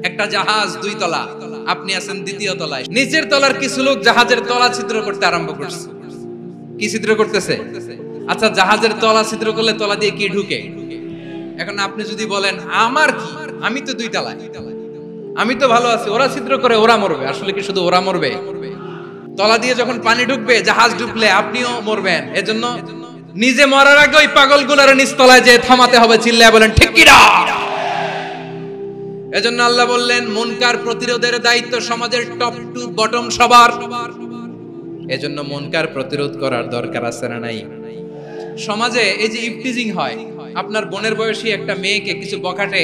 একটা জাহাজ 2 তলা, আপনি আছেন 2য় তলায়, নিচের তলার কিছু লোক জাহাজের তলা ছিদ্র করতে আরম্ভ করছে। কি ছিদ্র করতেছে? আচ্ছা জাহাজের তলা ছিদ্র করলে তলা দিয়ে কি ঢুকে? এখন আপনি যদি বলেন আমার কি, আমি তো 2 তলায়, আমি তো ভালো আছি, ওরা ছিদ্র করে ওরা মরবে, আসলে কি শুধু ওরা মরবে? তলা দিয়ে যখন পানি ঢুকবে, জাহাজ ঢুকলে আপনিও মরবেন। এজন্য নিজে মরার আগে ওই পাগলগুলোর নিচতলায় যে থামাতে হবে। চিল্লায় বলেন ঠিক কি না? এজন্য আল্লাহ বললেন মুনকার প্রতিরোধের দায়িত্ব সমাজের টপ টু বটম সবার। এজন্য মুনকার প্রতিরোধ করার দরকার আছে না নাই? সমাজে এই যে ইফটিজিং হয়, আপনার বোনের বয়সী একটা মেয়েকে কিছু বখাটে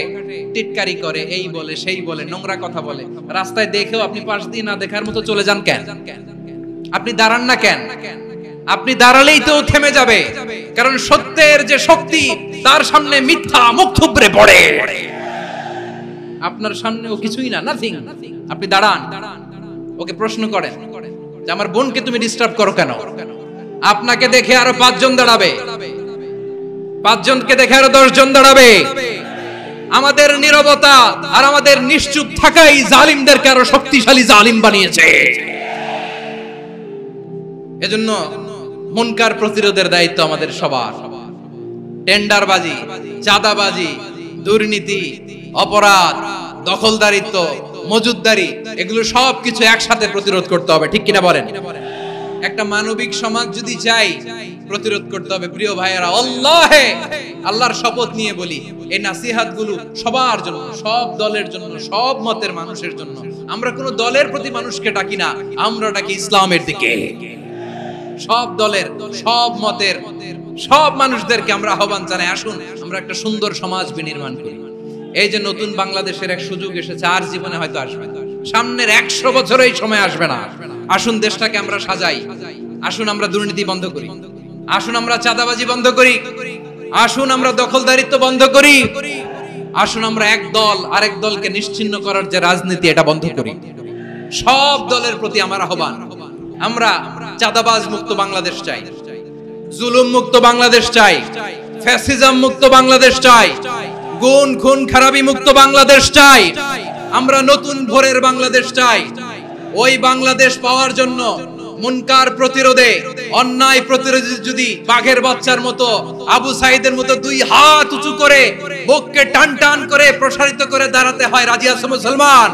টিটকারি করে, এই বলে সেই বলে, নোংরা কথা বলে, রাস্তায় দেখেও আপনি পাশ দিয়ে না দেখার মতো চলে যান কেন? আপনি দাঁড়ান না কেন? আপনি দাঁড়ালেই তো থেমে যাবে, কারণ সত্যের যে শক্তি তার সামনে মিথ্যা মুখ থুবড়ে পড়ে। আপনার সামনে ও কিছুই না, নাথিং। আপনি দাঁড়ান, ওকে প্রশ্ন করেন যে আমার বোনকে তুমি ডিস্টার্ব করো কেন? আপনাকে দেখে আরো 5 জন দাঁড়াবে, 5 জনকে দেখে আরো 10 জন দাঁড়াবে। আমাদের নীরবতা আর আমাদের নিশ্চুপ থাকাই জালিমদেরকে আরো শক্তিশালী জালিম বানিয়েছে। এজন্য মুনকার প্রতিরোধের দায়িত্ব আমাদের সবার। টেন্ডারবাজি, চাঁদাবাজি, দুর্নীতি, অপরাধ, দখলদারিত্ব, মজুদদারি, এগুলো সবকিছু একসাথে প্রতিরোধ করতে হবে। ঠিক কিনা বলেন? একটা মানবিক সমাজ যদি চাই, প্রতিরোধ করতে হবে। প্রিয় ভাইয়েরা, আল্লাহর শপথ নিয়ে বলি, এই নাসিহাতগুলো সবার জন্য, সব দলের জন্য, সব মতের মানুষের জন্য। আমরা কোনো দলের প্রতি মানুষকে ডাকি না, আমরা ডাকি ইসলামের দিকে। সব দলের, সব মতের, সব মানুষদেরকে আমরা আহ্বান জানাই, আসুন আমরা একটা সুন্দর সমাজ বিনির্মাণ করি। এই যে নতুন বাংলাদেশের এক সুযোগ এসেছে, আর জীবনে হয়তো আসবে না, সামনের 100 বছর এই সময় আসবে না। আসুন দেশটাকে আমরা সাজাই, আসুন আমরা দুর্নীতি বন্ধ করি, আসুন আমরা চাঁদাবাজি বন্ধ করি, আসুন আমরা দখলদারিত্ব বন্ধ করি, আসুন আমরা এক দল আরেক দলকে নিশ্চিহ্ন করার যে রাজনীতি, এটা বন্ধ করি। সব দলের প্রতি আমার আহ্বান, আমরা চাঁদাবাজ মুক্ত বাংলাদেশ চাই, জুলুম মুক্ত বাংলাদেশ চাই, ফ্যাসিজম মুক্ত বাংলাদেশ চাই, গুণ খুন খারাপি মুক্ত বাংলাদেশ চাই। আমরা নতুন ভোরের বাংলাদেশ চাই। ওই বাংলাদেশ পাওয়ার জন্য মুনকার প্রতিরোধে, অন্যায় প্রতিরোধে যদি বাঘের বাচ্চার মতো, আবু সাইদের মতো 2 হাত উঁচু করে, বুককে টান টান করে প্রসারিত করে দাঁড়াতে হয়, রাজি আছো মুসলমান?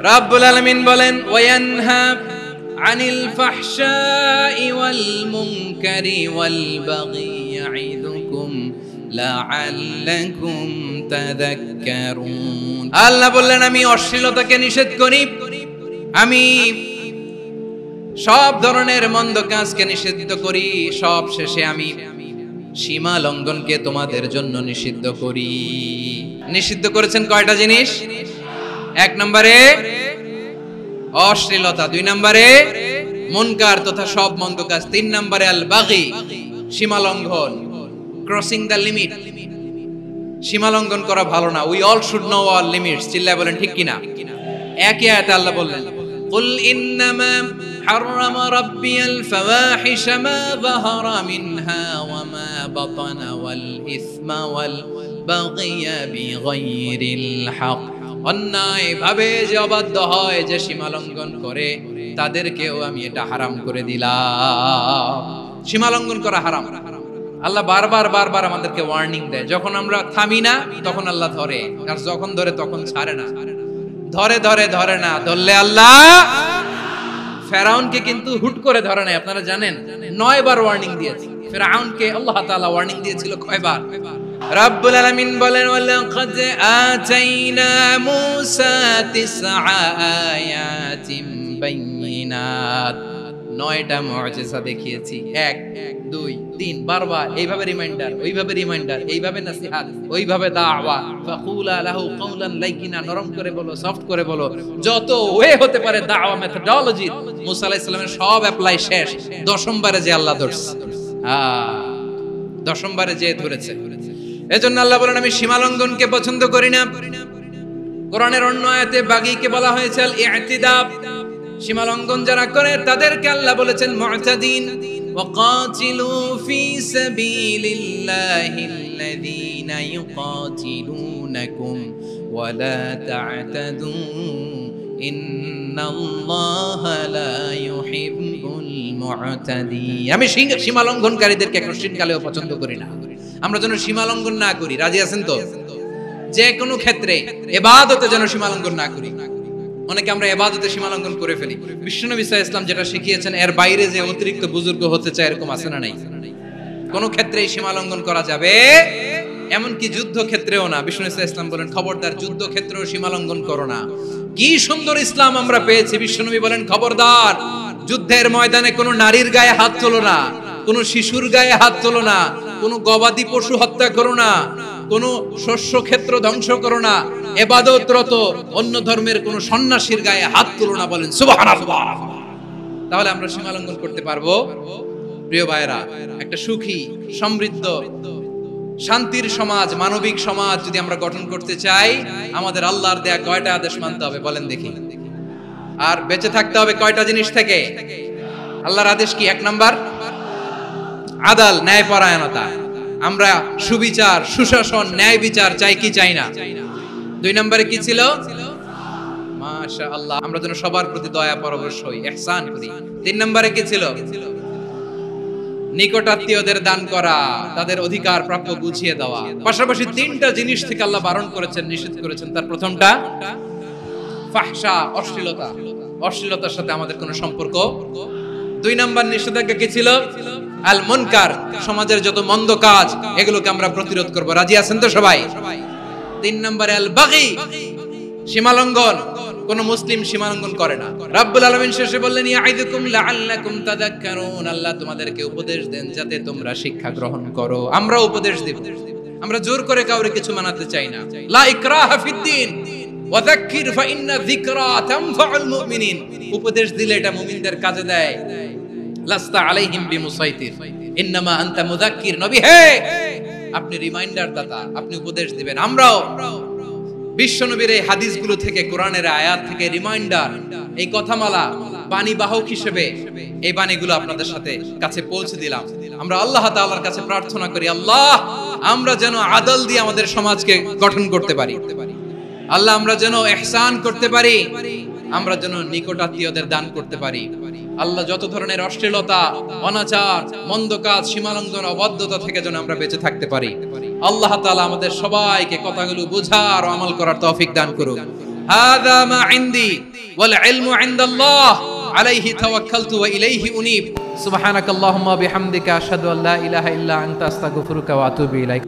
রাব্বুল আলামিন বলেন, ওয়ায়ানহা আনিল ফাহশাই ওয়াল মুনকারি ওয়াল বাগি ইয়াইদুকুম লাআল্লাকুম তাযাক্কারুন। আল্লাহ বললেন, আমি অশ্লীলতাকে নিষেধ করি, আমি সব ধরনের মন্দ কাজকে নিষিদ্ধ করি, সব শেষে আমি সীমা লঙ্ঘনকে তোমাদের জন্য নিষিদ্ধ করি। নিষিদ্ধ করেছেন কয়টা জিনিস? 1 নম্বরে অশ্লীলতা, 2 নম্বরে মুনকার তথা সব মন্দ কাজ, 3 নম্বরে আল বাগি, সীমা লঙ্ঘন, ক্রসিং দ্য লিমিট। সীমা লঙ্ঘন করা ভালো না। We all should know our limits. চিল্লায় বলেন ঠিক কিনা? একই আয়াতে আল্লাহ বললেন, কুল ইন্নামা হাররামা রাব্বিয়াল ফাওয়াহিশা মা যাহারা মিনহা ওয়া মা বাতানা ওয়াল ইসমা ওয়াল বাগিয়া বিগাইরিল হক। অন্যায় ভাবে যে অবাধ্য হয়, যে সীমা লঙ্ঘন করে, তাদেরকেও আমি এটা হারাম করে দিলাম। সীমা লঙ্ঘন করা হারাম। আল্লাহ বারবার আমাদেরকে ওয়ার্নিং দেয়। যখন আমরা থামি না তখন আল্লাহ ধরে, আর যখন ধরে তখন ছাড়ে না। ধরে না, ধরলে আল্লাহ ফেরাউনকে কিন্তু হুট করে ধরে নাই। আপনারা জানেন 9 বার ওয়ার্নিং দিয়েছে ফেরাউনকে। আল্লাহ তাআলা ওয়ার্নিং দিয়েছিল কয়বার? রব্বুল আলামিন বলেন ওয়ালাকাদ আতাইনা মূসা 9 আয়াতিন বাইয়িনাত। 9টা মুআজিজা দেখিয়েছি। 1 2 3 বারবার এইভাবে রিমাইন্ডার, ওইভাবে রিমাইন্ডার, এইভাবে নসিহত, ওইভাবে দাওয়া। ফাকুলা লাহু কাওলান লাইয়িনা, নরম করে বলো, সফট করে বলো। যত ওয়ে হতে পারে দাওয়া মেথডোলজি মুসা আলাইহিস সালামের সব অ্যাপ্লাই শেষ। 10ম বারে যে আল্লাহ ধরছে, 10ম বারে যে ধরেছে। এজন্য আল্লাহ বলেন আমি সীমা লঙ্ঘনকে পছন্দ করি না। কোরআনের অন্য আয়াতে বাগীকে বলা হয়েছে আল ইতিদা। সীমা লঙ্ঘন যারা করে তাদেরকে আল্লাহ বলেছেন মুতাদিন। ওয়াকাতিলু ফি সাবিলিল্লাহিল্লাযীনা ইউকাতিলুনাকুম ওয়া লা তা'তাদু ইন্নাল্লাহা লা ইউহিব্বুল মুতাদিন। আমি সীমা লঙ্ঘনকারীদেরকে কোশ্চিনকালেও পছন্দ করি না। আমরা যেন সীমা লঙ্ঘন না করি। রাজি আছেন তো? যে কোনো ক্ষেত্রে ইবাদতে যেন সীমা লঙ্ঘন না করি। অনেকে আমরা ইবাদতে সীমা লঙ্ঘন করে ফেলি। বিশ্বনবী সাল্লাল্লাহু আলাইহি ওয়াসাল্লাম যেটা শিখিয়েছেন এর বাইরে যে অতিরিক্ত বুজুর্গ হতে চায়, এরকম আছে না নাই? কোন ক্ষেত্রে সীমা লঙ্ঘন করা যাবে, এমনকি যুদ্ধ ক্ষেত্রেও না। বিশ্বনবী সাল্লাল্লাহু আলাইহি ওয়াসাল্লাম বলেন খবরদার যুদ্ধ ক্ষেত্রেও সীমা লঙ্ঘন করো না। কি সুন্দর ইসলাম আমরা পেয়েছি। বিশ্বনবী বলেন খবরদার যুদ্ধের ময়দানে কোনো নারীর গায়ে হাত তোলো না, কোনো শিশুর গায়ে হাত তোলো না, কোনো গবাদি পশু হত্যা করো না, কোনো শস্য ক্ষেত্র ধ্বংস করো না, ইবাদতরত অন্য ধর্মের কোনো সন্ন্যাসীর গায়ে হাত তোলো না। বলেন সুবহানাল্লাহ। তাহলে আমরা সীমা লঙ্ঘন করতে পারবো? প্রিয় ভাইরা, একটা সুখী, সমৃদ্ধ, শান্তির সমাজ, মানবিক সমাজ যদি আমরা গঠন করতে চাই, আমাদের আল্লাহর দেয়া কয়টা আদেশ মানতে হবে বলেন দেখি? আর বেঁচে থাকতে হবে কয়টা জিনিস থেকে? আল্লাহর আদেশ কি? 1 নাম্বার আদাল, ন্যায়পরায়ণতা। আমরা সুবিচার, সুশাসন, ন্যায় বিচার চাই কি চাই না? 2 নম্বরে কি ছিল? মাশাআল্লাহ, আমরা যেন সবার প্রতি দয়া পরবশ হই, ইহসান করি। 3 নম্বরে কি ছিল? নিকটাত্মীয়দের দান করা, তাদের অধিকার প্রাপ্য বুঝিয়ে দেওয়া। পাশাপাশি 3টা জিনিস থেকে আল্লাহ বারণ করেছেন, নিষেধ করেছেন। তার প্রথমটা ফাহশা, অশ্লীলতা। অশ্লীলতার সাথে আমাদের কোনো সম্পর্ক। 2 নাম্বার নিষেধাজ্ঞা কি ছিল? আল মুনকার, সমাজের যত মন্দ কাজ এগুলোকে আমরা প্রতিরোধ করব। রাজি আছেন তো সবাই? 3 নম্বরে আল বাগী, সীমালঙ্ঘন। কোন মুসলিম সীমালঙ্ঘন করে না। রাব্বুল আলামিন শেষে বললেন ইয়াইদুকুম লাআল্লাকুম তাযাক্কারুন, আল্লাহ তোমাদেরকে উপদেশ দেন যাতে তোমরা শিক্ষা গ্রহণ করো। আমরা উপদেশ দেব, আমরা জোর করে কাউরে কিছু মানাতে চাই না। লা ইকরাহা ফিদ্দিন ওয়া যাক্কির ফাইন্না যিকরা তানফাউল মুমিনিন। উপদেশ দিলে এটা মুমিনদের কাজে দেয়। লাস্তা আলাইহিম বিমুসাইতির ইন্নামা আনতা মুযাক্কির। নবী হে, আপনি রিমাইন্ডার দাতা, আপনি উপদেশ দিবেন। আমরাও বিশ্বনবীর এই হাদিসগুলো থেকে, কোরআনের আয়াত থেকে রিমাইন্ডার, এই কথামালা বাণী বাহক হিসেবে এই বাণীগুলো আপনাদের সাথে কাছে পৌঁছে দিলাম। আমরা আল্লাহ তাআলার কাছে প্রার্থনা করি, আল্লাহ আমরা যেন আদল দিয়ে আমাদের সমাজকে গঠন করতে পারি। আল্লাহ আমরা যেন ইহসান করতে পারি, আমরা যেন নিকটাত্মীয়দের দান করতে পারি। আল্লাহ যত ধরনের অশ্লীলতা, অনাচার, মন্দ কাজ, সীমালঙ্ঘন, অবাধ্যতা থেকে যেন আমরা বেঁচে থাকতে পারি। আল্লাহ তাআলা আমাদের সবাইকে কথাগুলো বোঝার ও আমল করার তৌফিক দান করুন। হাযা মা ইনদি ওয়াল ইলমু ইনদাল্লাহ আলাইহি তাওয়াক্কালতু ওয়া ইলাইহি উনীব। সুবহানাকাল্লাহুম্মা বিহামদিকা আশহাদু আল্লা ইলাহা ইল্লা আনতা আস্তাগফিরুকা ওয়া আতুবু ইলাইক।